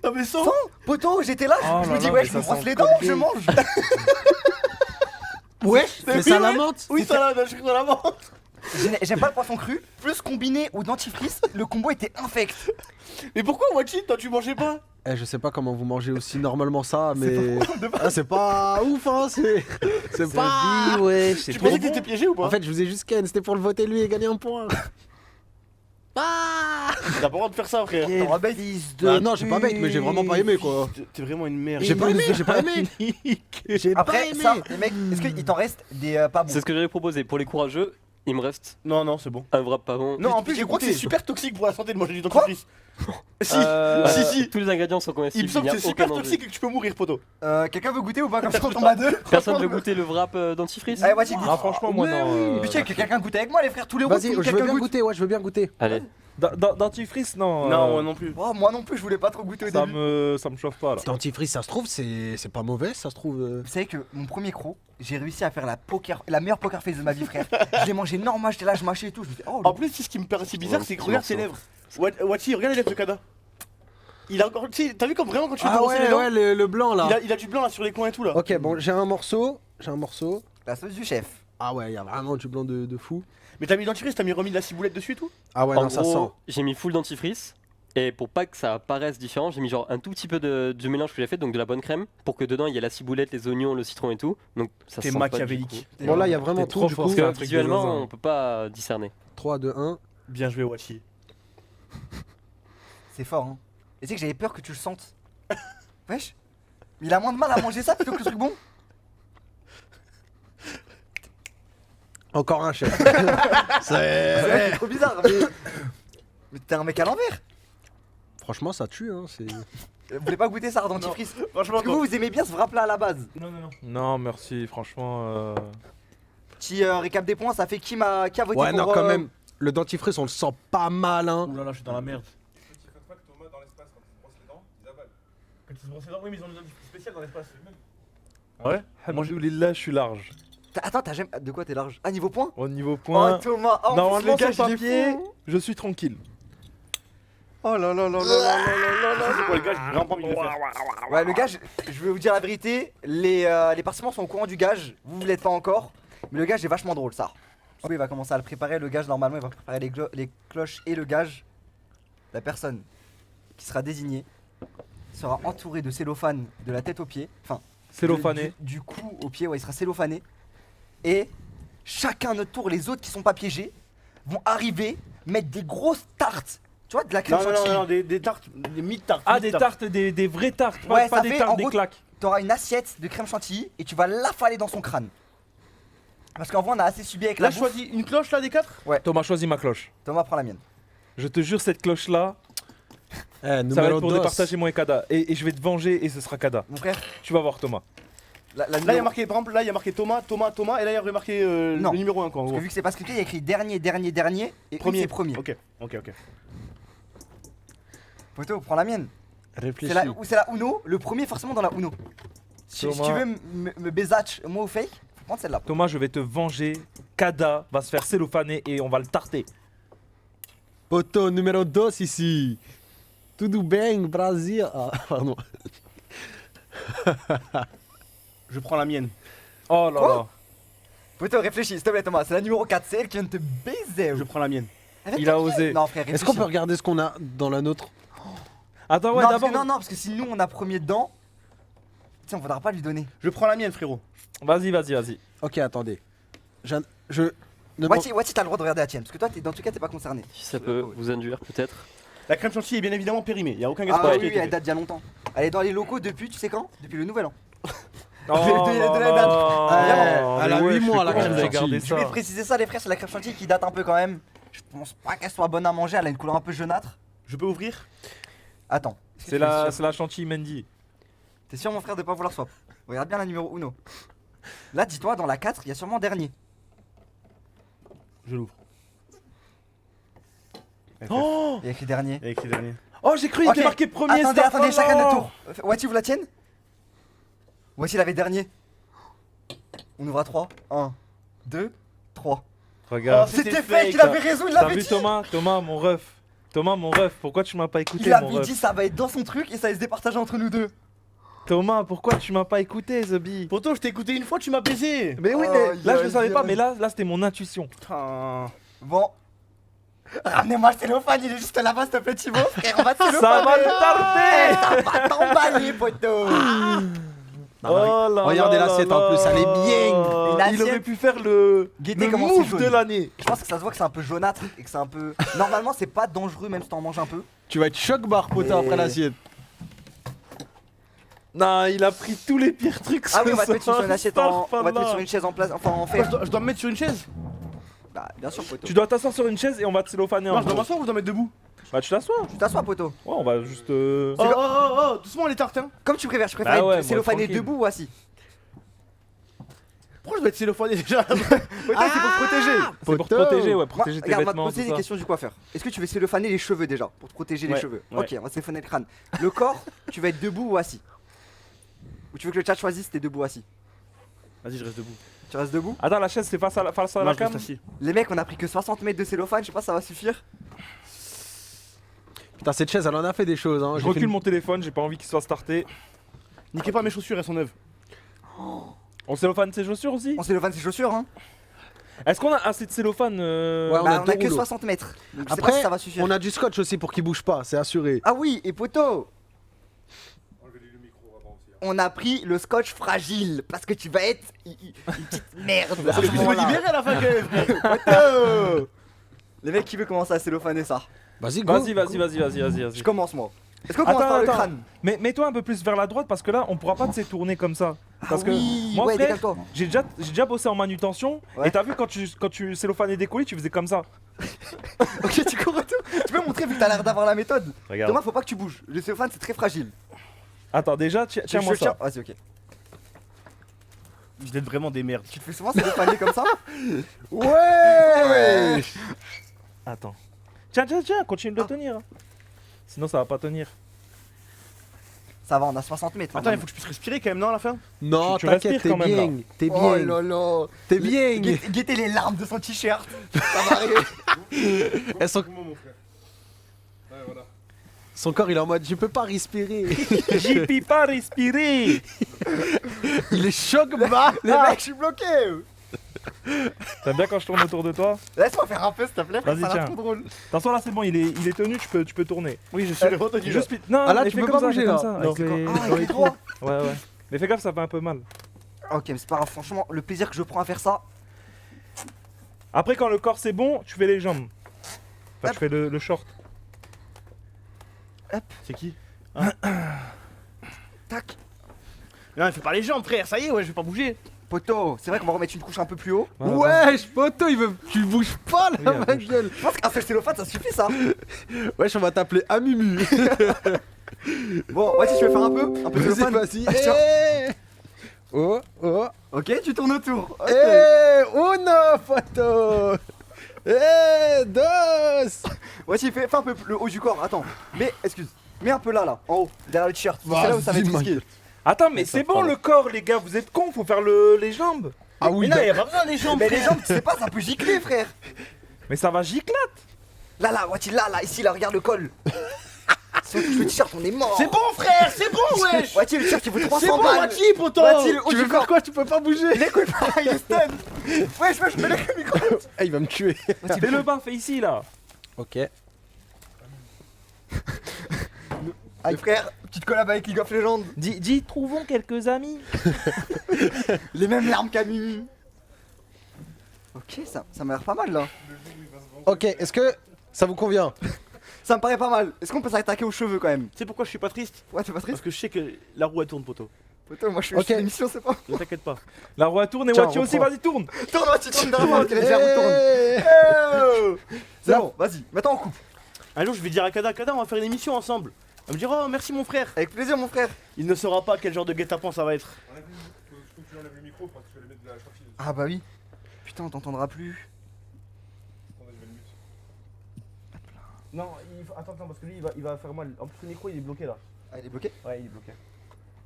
Ah, mais sans. Poto, j'étais là, Oh je là me dis, là, ouais, mais je ça me brosse sent les dents, Colgate. je mange. Wesh, c'est ça la menthe. Oui, ça là, je suis dans la menthe. J'aime pas le poisson cru. Plus combiné au dentifrice, le combo était infect. Mais pourquoi, Wachi, toi, tu mangeais pas? Je sais pas comment vous mangez aussi normalement ça, mais. Ah, c'est pas ouf, hein, c'est. C'est pas. ouais, c'est Tu trop pensais que bon. t'étais piégé ou pas? En fait, je vous ai juste ken, c'était pour le voter lui et gagner un point. T'as pas le droit de faire ça, frère. T'auras bête. Bah non, j'ai pas bête, mais j'ai vraiment pas aimé quoi. T'es vraiment une merde. J'ai pas aimé, j'ai pas aimé. J'ai pas Après, aimé. ça, les mecs, est-ce qu'il t'en reste des pas bons? C'est ce que j'avais proposé. Pour les courageux, il me reste Non, non, c'est bon. un wrap pas bon. Non, en plus, j'ai je crois que goûté. c'est super toxique pour la santé de manger du Quoi dentifrice. Si, Euh, si. Tous les ingrédients sont Il comestibles. me semble n'y que a c'est super aucun danger. toxique et que tu peux mourir, poto. Quelqu'un veut goûter ou pas? Comme ça, on tombe à deux. Personne veut goûter le wrap dentifrice. Allez, vas-y, goûte. Ah, franchement, moi Mais non. oui. Putain, que quelqu'un goûte avec moi, les frères, tous les roues. Vas-y, je veux quelqu'un bien goûte. goûter, ouais, je veux bien goûter. Allez, Dentifrice, non. Non, moi non plus. Oh, moi non plus, je voulais pas trop goûter au ça début. ça me chauffe pas là. Dentifrice, ça se trouve, c'est pas mauvais, ça se trouve. Vous savez que mon premier croc, j'ai réussi à faire la meilleure poker face de ma vie, frère. Je l'ai mangé normal, j'étais là, je mâchais et tout. Je me disais, oh, En plus, ce qui me paraît si bizarre, c'est que regarde ses lèvres. Wachi, regarde les lèvres de Kada. Il a encore. Tu sais, t'as vu comme vraiment quand tu te Ah brosses les ouais, dents, ouais, le blanc là. il a du blanc là sur les coins et tout là. Ok, bon, j'ai un morceau. J'ai un morceau. la sauce du chef. Ah ouais, il y a vraiment du blanc de fou. Mais t'as mis dentifrice, t'as mis remis de la ciboulette dessus et tout? Ah ouais, en non, ça gros, sent. j'ai mis full dentifrice. Et pour pas que ça paraisse différent, j'ai mis genre un tout petit peu du mélange que j'ai fait, donc de la bonne crème, pour que dedans il y ait la ciboulette, les oignons, le citron et tout. Donc ça T'es sent pas du machiavélique. coup. Bon, là, il y a vraiment T'es tout trop du fort, coup. c'est un Parce que truc de visuellement, zinzin. on peut pas discerner. 3, 2, 1. Bien joué, Wachi. C'est fort, hein. Et tu sais que j'avais peur que tu le sentes. Wesh. Il a moins de mal à manger ça plutôt que le truc bon. Encore un chef. C'est trop bizarre. Mais t'es un mec à l'envers. Franchement, ça tue, hein. C'est. Vous voulez pas goûter ça, dentifrice? Franchement, Parce que vous aimez bien ce wrap là à la base. Non, non, non. Non, merci, franchement. Petit récap des points, ça fait qui a voté Ouais, pour non, quand même. Le dentifrice, on le sent pas mal, hein. Ouh là là, je suis dans la merde. Quand ils se brossent les dents, oui, mais ils ont des dentifrice spécial dans l'espace. Ouais? Alhamdoulilah, je suis large. Attends, t'as jamais. De quoi t'es large? Ah, niveau point? Au niveau Oh, point, Thomas, oh, en plus, normalement le gars, sur il est papier, fou. je suis tranquille. Oh là là là là là là là là. C'est quoi, le gars, j'ai vraiment pas envie de le faire. Ouais, le gage, je vais vous dire la vérité, les participants sont au courant du gage, vous l'êtes pas encore, mais le gage est vachement drôle, ça. Oui, il va commencer à le préparer, le gage, normalement, il va préparer les cloches et le gage. La personne qui sera désignée sera entourée de cellophane de la tête aux pieds, enfin, Cellophané. du cou au pied, ouais, il sera cellophané. Et chacun notre tour, les autres qui sont pas piégés, vont arriver, mettre des grosses tartes, tu vois, de la crème Non, non, chantilly. non, non, des tartes, des mi-tartes. Ah, des tartes, des vraies tartes, Ouais, pas ça des fait, tartes, en des gros, claques. T'auras une assiette de crème chantilly et tu vas l'afaler dans son crâne. Parce qu'en vrai, on a assez subi avec Là, la je bouffe. choisis une cloche là des 4? Thomas, choisis ma cloche. Thomas, prends la mienne. Je te jure, cette cloche-là, Eh, ça va être numéro pour 2. départager moi et Kada. Et je vais te venger et ce sera Kada. Mon frère, Tu vas voir, Thomas. la Là, il y a marqué, par exemple, là, il y a marqué Thomas, Thomas, Thomas, et là, il y a marqué Non. le numéro 1 quoi. En Parce gros. que vu que c'est pas scripté, il y a écrit dernier, dernier, dernier et Premier. c'est premier. Ok, ok, ok. Poto, prends la mienne. Réfléchis. C'est la Uno, le premier forcément dans la Uno. Si tu Thomas. veux me baisatch, moi au fake, faut prendre celle-là. Thomas, je vais te venger. Kada va se faire cellophaner et on va le tarter. Poto numéro 2 ici. Tudo bem, Brasil. Ah, pardon. Je prends la mienne. Oh là Quoi là. Poto, réfléchis, s'il te plaît Thomas, c'est la numéro 4, c'est elle qui vient de te baiser. Je prends la mienne. Avec Il ta a mienne. osé. Non frère, Est-ce réfléchis. qu'on peut regarder ce qu'on a dans la nôtre? Attends, ouais, non, parce d'abord. que, non, parce que si nous on a premier dedans, tu sais, on faudra pas lui donner. Je prends la mienne, frérot. Vas-y, vas-y, vas-y. Ok, attendez. Je ne Wati, t'as le droit de regarder la tienne, parce que toi, dans tout cas, t'es pas concerné. Si ça peut vous induire peut-être. La crème chantilly est bien évidemment périmée. Il y a aucun gaspillage Ah qui a oui, été elle fait. date d'il y a longtemps. Elle est dans les locaux depuis, tu sais quand? Depuis le nouvel an. Oh, de la non, date. non, Ouais, elle a mais 8 je suis mois, la con, crème j'ai chantilly. gardé Je ça. voulais préciser ça, les frères, c'est la crème chantilly qui date un peu quand même. Je pense pas qu'elle soit bonne à manger, elle a une couleur un peu jaunâtre. Je peux ouvrir? Attends. C'est la chantilly Mendy. T'es sûr, mon frère, de pas vouloir swap? Regarde bien la numéro 1. Là, dis-toi, dans la 4, il y a sûrement dernier. Je l'ouvre. Il y a écrit dernier. Il y a écrit dernier. Oh, j'ai cru qu'il Ok. était marqué premier. Attendez, Star attendez, chacun Wars. notre tour. Wati, vous la tienne? Wati, il avait dernier. On ouvre à 3. 1, 2, 3. Regarde. C'était C'était fake, fake, il avait raison, il T'as l'avait vu dit. Thomas, mon ref. Thomas, mon ref, pourquoi tu m'as pas écouté, Il mon avait ref? dit ça va être dans son truc et ça allait se départager entre nous deux. Thomas, pourquoi tu m'as pas écouté, Zobi? Pourtant, je t'ai écouté une fois, tu m'as baisé. Mais oui, Oh, mais là je le aïe, savais pas, aïe. mais là c'était mon intuition. Putain. Bon. Ramenez-moi le cellophane, il est juste là-bas, s'il te plaît, Thibaut. Frère, on va te Ça va le tarder! Ça va t'emballer, poteau. Oh là Regardez là l'assiette, là en plus, elle est là. bien. Une Il assiette. aurait pu faire le Guettez comment c'est move jaune. de l'année. Je pense que ça se voit que c'est un peu jaunâtre et que c'est un peu. Normalement, c'est pas dangereux, même si t'en manges un peu. Tu vas être choc-barre, poteau, Mais- après l'assiette. Non, il a pris tous les pires trucs. Ah oui, ce on va te mettre sur soir. une assiette en. On va te mettre Starfallah. sur une chaise en place, enfin en Quoi, fer. je dois me mettre sur une chaise? Bah, bien sûr, poteau. Tu dois t'asseoir sur une chaise et on va te cellophaner Non, en je dois gros. m'asseoir ou je dois mettre debout? Bah tu t'assois. Tu t'assois, poteau. Ouais, on va juste. Oh, oh, oh, oh, doucement les tartes, hein. Comme tu préfères, je préfère Bah ouais, être moi, cellophané tranquille. debout ou assis. Pourquoi je dois être cellophané déjà? Poteau, c'est pour te protéger. C'est pour te Poteau. protéger, ouais, Moi, protéger tes regarde, on va te vêtements, poser tout des ça. questions du coiffeur. Est-ce que tu veux cellophaner les cheveux déjà pour te protéger les Ouais, cheveux? ouais. Ok, on va cellophaner le crâne. Le corps, tu vas être debout ou assis? Ou tu veux que le chat choisisse si t'es debout ou assis? Vas-y, je reste debout. Tu restes debout? Attends, la chaise c'est face à la Non, je cam. reste assis. Les mecs, on a pris que 60 mètres de cellophane, je sais pas, ça va suffire. Putain, cette chaise, elle en a fait des choses. Hein. Je J'ai fait recule une- mon téléphone, j'ai pas envie qu'il soit starté. Niquez pas mes chaussures, elles sont neuves. On cellophane ses chaussures aussi? On cellophane ses chaussures, hein. Est-ce qu'on a assez de cellophane Ouais, on Bah, a on deux a que rouleaux. 60 mètres. Donc, je sais pas Après, si ça va suffire. on a du scotch aussi pour qu'il bouge pas, c'est assuré. Ah oui, et poteau, on a pris le scotch fragile parce que tu vas être une petite merde. à ce Je me moment-là. libérer à la fin quand même. Poteau. Les mecs qui veut commencer à cellophaner ça? Vas-y, go. Vas-y. Je commence moi. Est-ce qu'on commence Attends, par le attends. crâne? Mais mets-toi un peu plus vers la droite parce que là on pourra pas te tourner comme ça. Parce Ah que oui, moi ouais, frère, décale-toi. j'ai déjà bossé en manutention Ouais. et t'as vu quand tu cellophanais des colis tu faisais comme ça. Ok, tu cours et tout. Tu peux montrer vu que t'as l'air d'avoir la méthode. Regarde. Thomas, faut pas que tu bouges. Le cellophane c'est très fragile. Attends déjà tiens-moi Je tiens. ça. Vas-y, ok. Vous êtes vraiment des merdes. Tu te fais souvent cellophaner comme ça? Ouais. Attends. Tiens, continue de le tenir. Sinon ça va pas tenir. Ça va, on a 60 mètres. Attends, il faut que je puisse respirer quand même, non, à la fin? Non, Tu t'inquiète, respires t'es quand même, bien. T'es Oh bien. là là. T'es bien. Guettez les larmes de son t-shirt. Ça va arriver. Elles sont- Son corps, il est en mode, je peux pas respirer. J'y peux pas respirer. Il est choc-barre. Les mecs, je suis bloqué. T'aimes bien quand je tourne autour de toi? Laisse-moi faire un peu s'il te plaît. Vas-y, Ça a l'air tiens. trop drôle. Attention là c'est bon, il est tenu, tu peux tourner. Oui, je suis retenu. Juste non, Ah, là, mais tu fais peux comme pas ça, bouger, fais comme là. ça, Non. avec les- Ah, dans avec les trous. doigts. Ouais. Mais fais gaffe, ça fait un peu mal. Ok, mais c'est pas grave. Franchement, le plaisir que je prends à faire ça. Après quand le corps c'est bon, tu fais les jambes. Enfin, tu fais le short. C'est qui? Tac. Non, il fait pas les jambes, frère, ça y est, ouais, je vais pas bouger. Poto, c'est vrai qu'on va remettre une couche un peu plus haut. Wesh, poteau, il veut. Tu bouges pas là, Oui, ma bouge. gueule. Je pense qu'un seul cellophane ça suffit ça. Wesh, on va t'appeler Amumu. Bon, vas-y, tu veux faire un peu de Vas-y, cellophane. vas-y. Tiens. Eh. Oh, oh. Ok, tu tournes autour. Ok. Eh, uno, poteau. Eh, dos. Vas-y, fais un peu le haut du corps. Attends. Mais, excuse. Mets un peu là, en haut, derrière le t-shirt. C'est là où ça va être Vas-y, risqué. Attends, mais c'est bon le corps, les gars, vous êtes cons, faut faire les jambes. Ah oui, Mais non, y a pas besoin des jambes, Mais les frère. jambes, tu sais pas, ça peut gicler, frère. Mais ça va giclate. Là, Wati, là, ici, là, regarde le col. Si on touche le t-shirt, on est mort. C'est bon, frère, c'est bon, wesh. Wati, le t-shirt, il vaut C'est 300 bon, balles. Wati, poto. Wati, le haut Tu du veux faire corps. quoi? Tu peux pas bouger. Il écoute pas, il est stun. Wesh, je mets le micro. Eh, il va me tuer. Fais le bain, fais ici là. Ok. Aïe, frère, petite collab avec League of Legends. Dis, trouvons quelques amis. Les mêmes larmes qu'à Mimi. Ok, ça m'a l'air pas mal là. Ok, est-ce que ça vous convient? Ça me paraît pas mal. Est-ce qu'on peut s'attaquer aux cheveux quand même? Tu sais pourquoi je suis pas triste? Ouais, t'es pas triste? Parce que je sais que la roue elle tourne, poteau. Putain, moi je suis Ok. sur l'émission, c'est pas. Ne t'inquiète pas. La roue tourne et Tiens, Wati on aussi, prend. vas-y, tourne. Tourne, tu tournes derrière moi, qu'elle est déjà retourne. C'est bon, vas-y, maintenant on coupe. Un jour je vais dire à Kada, on va faire une émission ensemble. Elle me dira oh merci mon frère. Avec plaisir, mon frère. Il ne saura pas quel genre de guet-apens ça va être. Faut que tu enlèves le micro parce que tu vas les mettre de la chantilly. Ah bah oui. Putain, on t'entendra plus. Attendez, je vais le mute. Non, attends, parce que lui il va faire mal. En plus le micro il est bloqué là. Ah, il est bloqué? Ouais il est bloqué.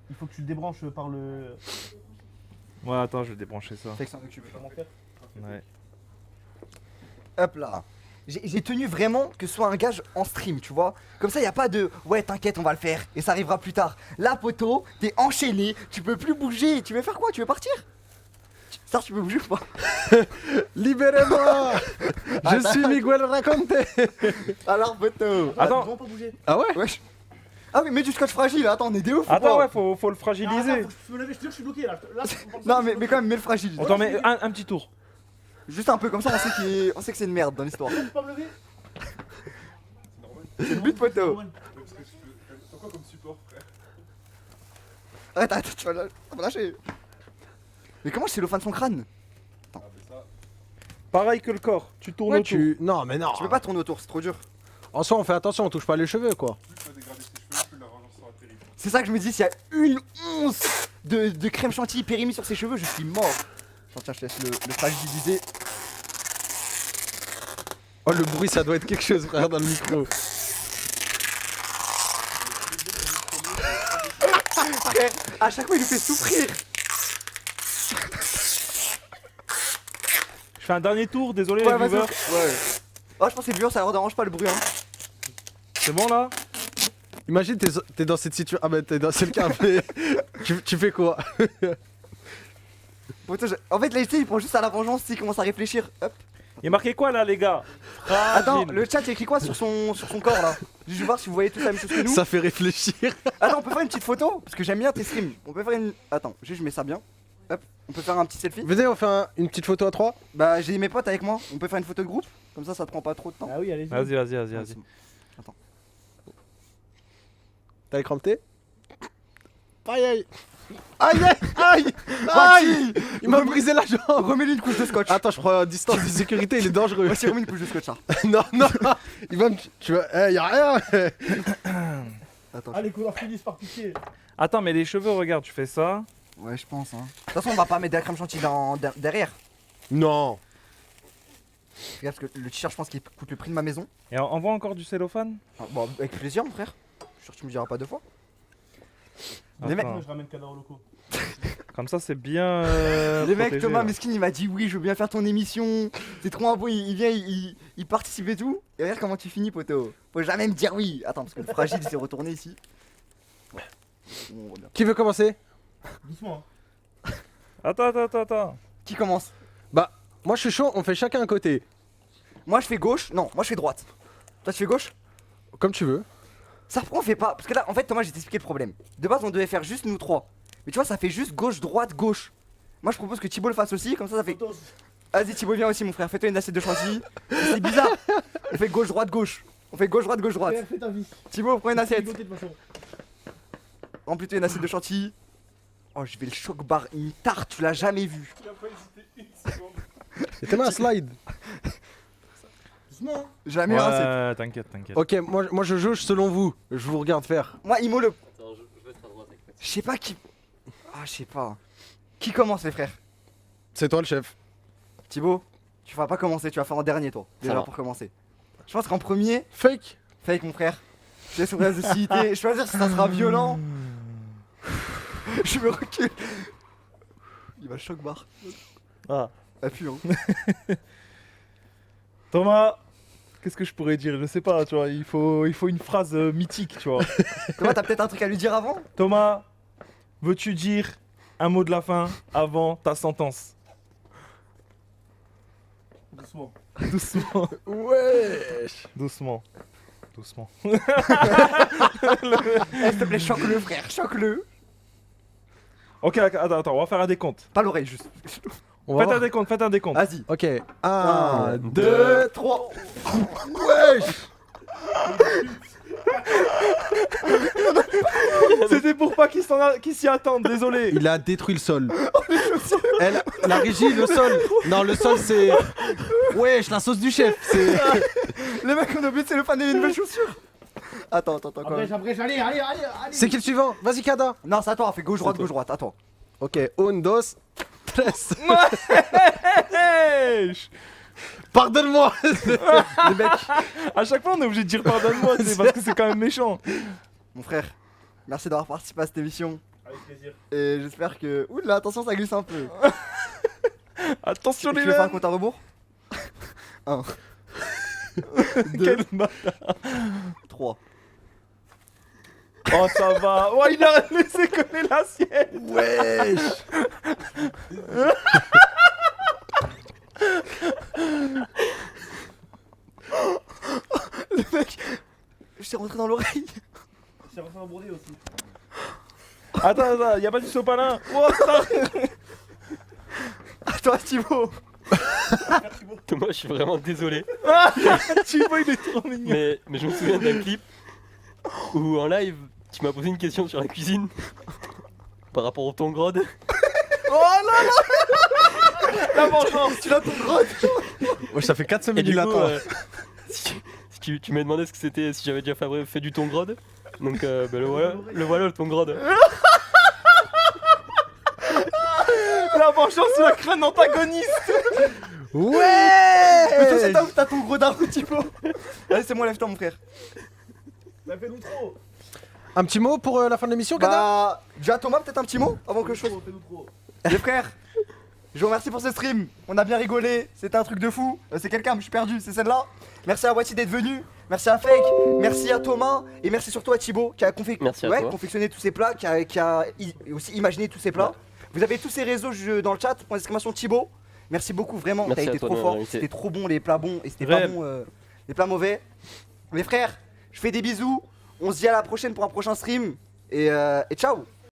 Il faut que tu le débranches par le. Ouais, attends, je vais débrancher ça. Fait que s'en occupe. Comment faire? Ouais. Hop là. J'ai tenu vraiment que ce soit un gage en stream, tu vois. Comme ça, y a pas de ouais, t'inquiète, on va le faire et ça arrivera plus tard. Là, poteau, t'es enchaîné, tu peux plus bouger. Tu veux faire quoi? Tu veux partir? Ça, tu peux bouger ou pas? Libérez-moi. Je suis Miguel Raconte. Alors, poteau. Attends. Vraiment pas bouger. Ah ouais? Wesh. Ah oui, mais du scotch fragile, attends, on est des ouf. ou Attends, pas? ouais, faut le fragiliser. Faut que je me lève, je te jure, je suis bloqué là. Non, mais quand même, mets le fragile. On t'en met un petit tour. Juste un peu comme ça, on sait que c'est une merde dans l'histoire. Je peux pas me lever. C'est le but, poteau. Parce que t'as quoi comme support, frère? Arrête, tu vas me lâcher. Mais comment je cellophane son crâne? Ah, mais ça. Pareil que le corps, tu tournes Ouais, autour. Non, mais non. Tu peux pas tourner autour, c'est trop dur. En soi, on fait attention, on touche pas les cheveux, quoi. Plus tu vas dégrader ses cheveux, plus la vengeance sera terrible. C'est ça que je me dis, s'il y a une once de crème chantilly périmée sur ses cheveux, je suis mort. Attends, tiens, je te laisse le fragiliser. Oh, le bruit, ça doit être quelque chose, frère, dans le micro. Frère, à chaque fois, il nous fait souffrir. Je fais un dernier tour, désolé Ouais, les vas-y. viewers. Ouais. Oh, je pense que c'est dur, ça leur dérange pas le bruit. Hein. C'est bon là? Imagine, t'es dans cette situation. Ah, bah, t'es dans cette carte, mais. tu fais quoi? Putain, en fait, là, il prend juste à la vengeance, il commence à réfléchir. Hop. Il y a marqué quoi là, les gars? Attends, Fragile. le chat, il écrit quoi sur son corps là? Je vais voir si vous voyez tous la même chose que nous. Ça fait réfléchir. Attends, on peut faire une petite photo? Parce que j'aime bien tes streams. On peut faire une. Attends, juste je mets ça bien. Hop, on peut faire un petit selfie. Venez, on fait une petite photo à 3. Bah, j'ai mes potes avec moi. On peut faire une photo de groupe. Comme ça te prend pas trop de temps. Ah oui, allez-y. Vas-y. Attends. T'as les crampes? Aïe aïe. Aïe aïe aïe aïe. Il m'a brisé la jambe. Remets-lui une couche de scotch. Attends, je prends distance de sécurité, il est dangereux. Voici, remets une couche de scotch là. Non, non, il va me. Tu vois, y'a rien. Attends. Ah, les couleurs finissent par piquer. Attends, mais les cheveux, regarde, tu fais ça. Ouais, je pense. Hein. De toute façon, on va pas mettre de la crème chantilly derrière. Non. Regarde, parce que le t-shirt, je pense qu'il coûte le prix de ma maison. Et on envoie encore du cellophane. Enfin, bon, avec plaisir, mon frère. Je suis sûr que tu me diras pas deux fois. Les mecs, Attends. Je ramène Kada au locaux. Comme ça, c'est bien. les mecs, protégé, Thomas là. Meskin, il m'a dit oui, je veux bien faire ton émission. C'est trop un beau, il vient, il participe et tout. Et regarde comment tu finis, poteau. Faut jamais me dire oui. Attends, parce que le fragile s'est retourné ici. Ouais. Bon, on va bien. Qui veut commencer? Doucement. Attends. Qui commence? Bah, moi je suis chaud, on fait chacun un côté. Moi, je fais gauche. Non, moi, je fais droite. Toi, tu fais gauche? Comme tu veux. Ça, pourquoi on fait pas? Parce que là, en fait, Thomas, j'ai t'expliqué le problème. De base, on devait faire juste nous trois. Mais tu vois, ça fait juste gauche, droite, gauche. Moi, je propose que Thibaut le fasse aussi, comme ça fait. Vas-y, Thibaut, viens aussi, mon frère. Fais-toi une assiette de chantilly. C'est bizarre. On fait gauche, droite, gauche. On fait gauche, droite, gauche, droite. Fais ta vie. Thibaut, prends une assiette. De toute façon. Remplis-toi une assiette de chantilly. Oh, je vais le choc bar. Une tarte, tu l'as jamais vu. Il a pas hésité une seconde. Et t'as mis un slide. Doucement. Jamais une assiette. Ouais, t'inquiète. Ok, moi je jauge selon vous. Je vous regarde faire. Moi, Imo le. Attends, je vais être à droite avec Mathieu. Je sais pas qui. Ah, je sais pas. Qui commence, les frères? C'est toi le chef. Thibaut, tu vas pas commencer, tu vas faire en dernier, toi. Déjà va. pour commencer. Je pense qu'en premier, Fake. fake, mon frère. Je laisse ouvrir la société. Choisir si ça sera violent. Je me recule. Il va choc bar. Ah. Appuie, hein. Thomas, qu'est-ce que je pourrais dire? Je sais pas, tu vois, il faut une phrase mythique, tu vois. Thomas, t'as peut-être un truc à lui dire avant? Thomas, veux-tu dire un mot de la fin avant ta sentence? Doucement. Doucement. Wesh. Doucement. Eh, s'il te plaît, choque-le, frère, choque-le. Ok, attends, on va faire un décompte. Pas l'oreille, juste. On va Faites un voir. décompte. Vas-y. Ok, 1, 2. 2, 3. Wesh. C'était pour pas qu'ils s'y attendent, désolé. Il a détruit le sol. La régie, le sol. Non, le sol c'est. Wesh, la sauce du chef. C'est. Les mecs, on a oublié, c'est le fan des nouvelles chaussures. Attends, quand même. Allez. C'est qui le suivant? Vas-y, Kada. Non, c'est à toi, on fait gauche-droite, attends. Ok, un, dos, tres. Wesh. Pardonne-moi. Les mecs, à chaque fois on est obligé de dire pardonne-moi, tu sais, parce que c'est quand même méchant. Mon frère, merci d'avoir participé à cette émission. Avec plaisir. Et j'espère que. Ouh là, attention, ça glisse un peu. Attention Tu les veux faire un mecs. compte à rebours 1, Quel bâtard. 3. Oh ça va. Oh il a laissé coller l'assiette. Wesh. Le mec, je t'ai rentré dans l'oreille. C'est rentré en brodé aussi. Attends, y'a pas du sopalin. Oh, À toi, Thibaut. Thomas, je suis vraiment désolé. tu vois, il est trop mignon. Mais je me souviens d'un clip où en live, tu m'as posé une question sur la cuisine par rapport au thon grode. La vengeance. Tu l'as ton grotte. Wesh, ça fait 4 Et semaines du qu'il coup, attend. tu m'as demandé ce que c'était, si j'avais déjà fait du thon grode. Donc le voilà le thon grode. La vengeance, c'est la crâne antagoniste. Ouais. Mais toi, c'est t'as ton gros daron, Thibaut. Allez, c'est moi, lève-toi, mon frère. Ça fait nous trop. Un petit mot pour la fin de l'émission, Kada? Bah, déjà, Thomas, peut-être un petit mot avant que je fasse. Les frères, je vous remercie pour ce stream. On a bien rigolé, c'était un truc de fou. C'est quelqu'un, je suis perdu, c'est celle-là. Merci à Wati d'être venu. Merci à Fake, merci à Thomas et merci surtout à Thibaut qui a Merci à toi. confectionné tous ces plats, qui a aussi imaginé tous ces plats. Vous avez tous ces réseaux dans le chat, point d'exclamation Thibaut. Merci beaucoup, vraiment, Merci t'as à été toi trop de fort. m'avoir invité. C'était trop bon, les plats bons et c'était pas Rêve. bon les plats mauvais. Les frères, je fais des bisous. On se dit à la prochaine pour un prochain stream et ciao.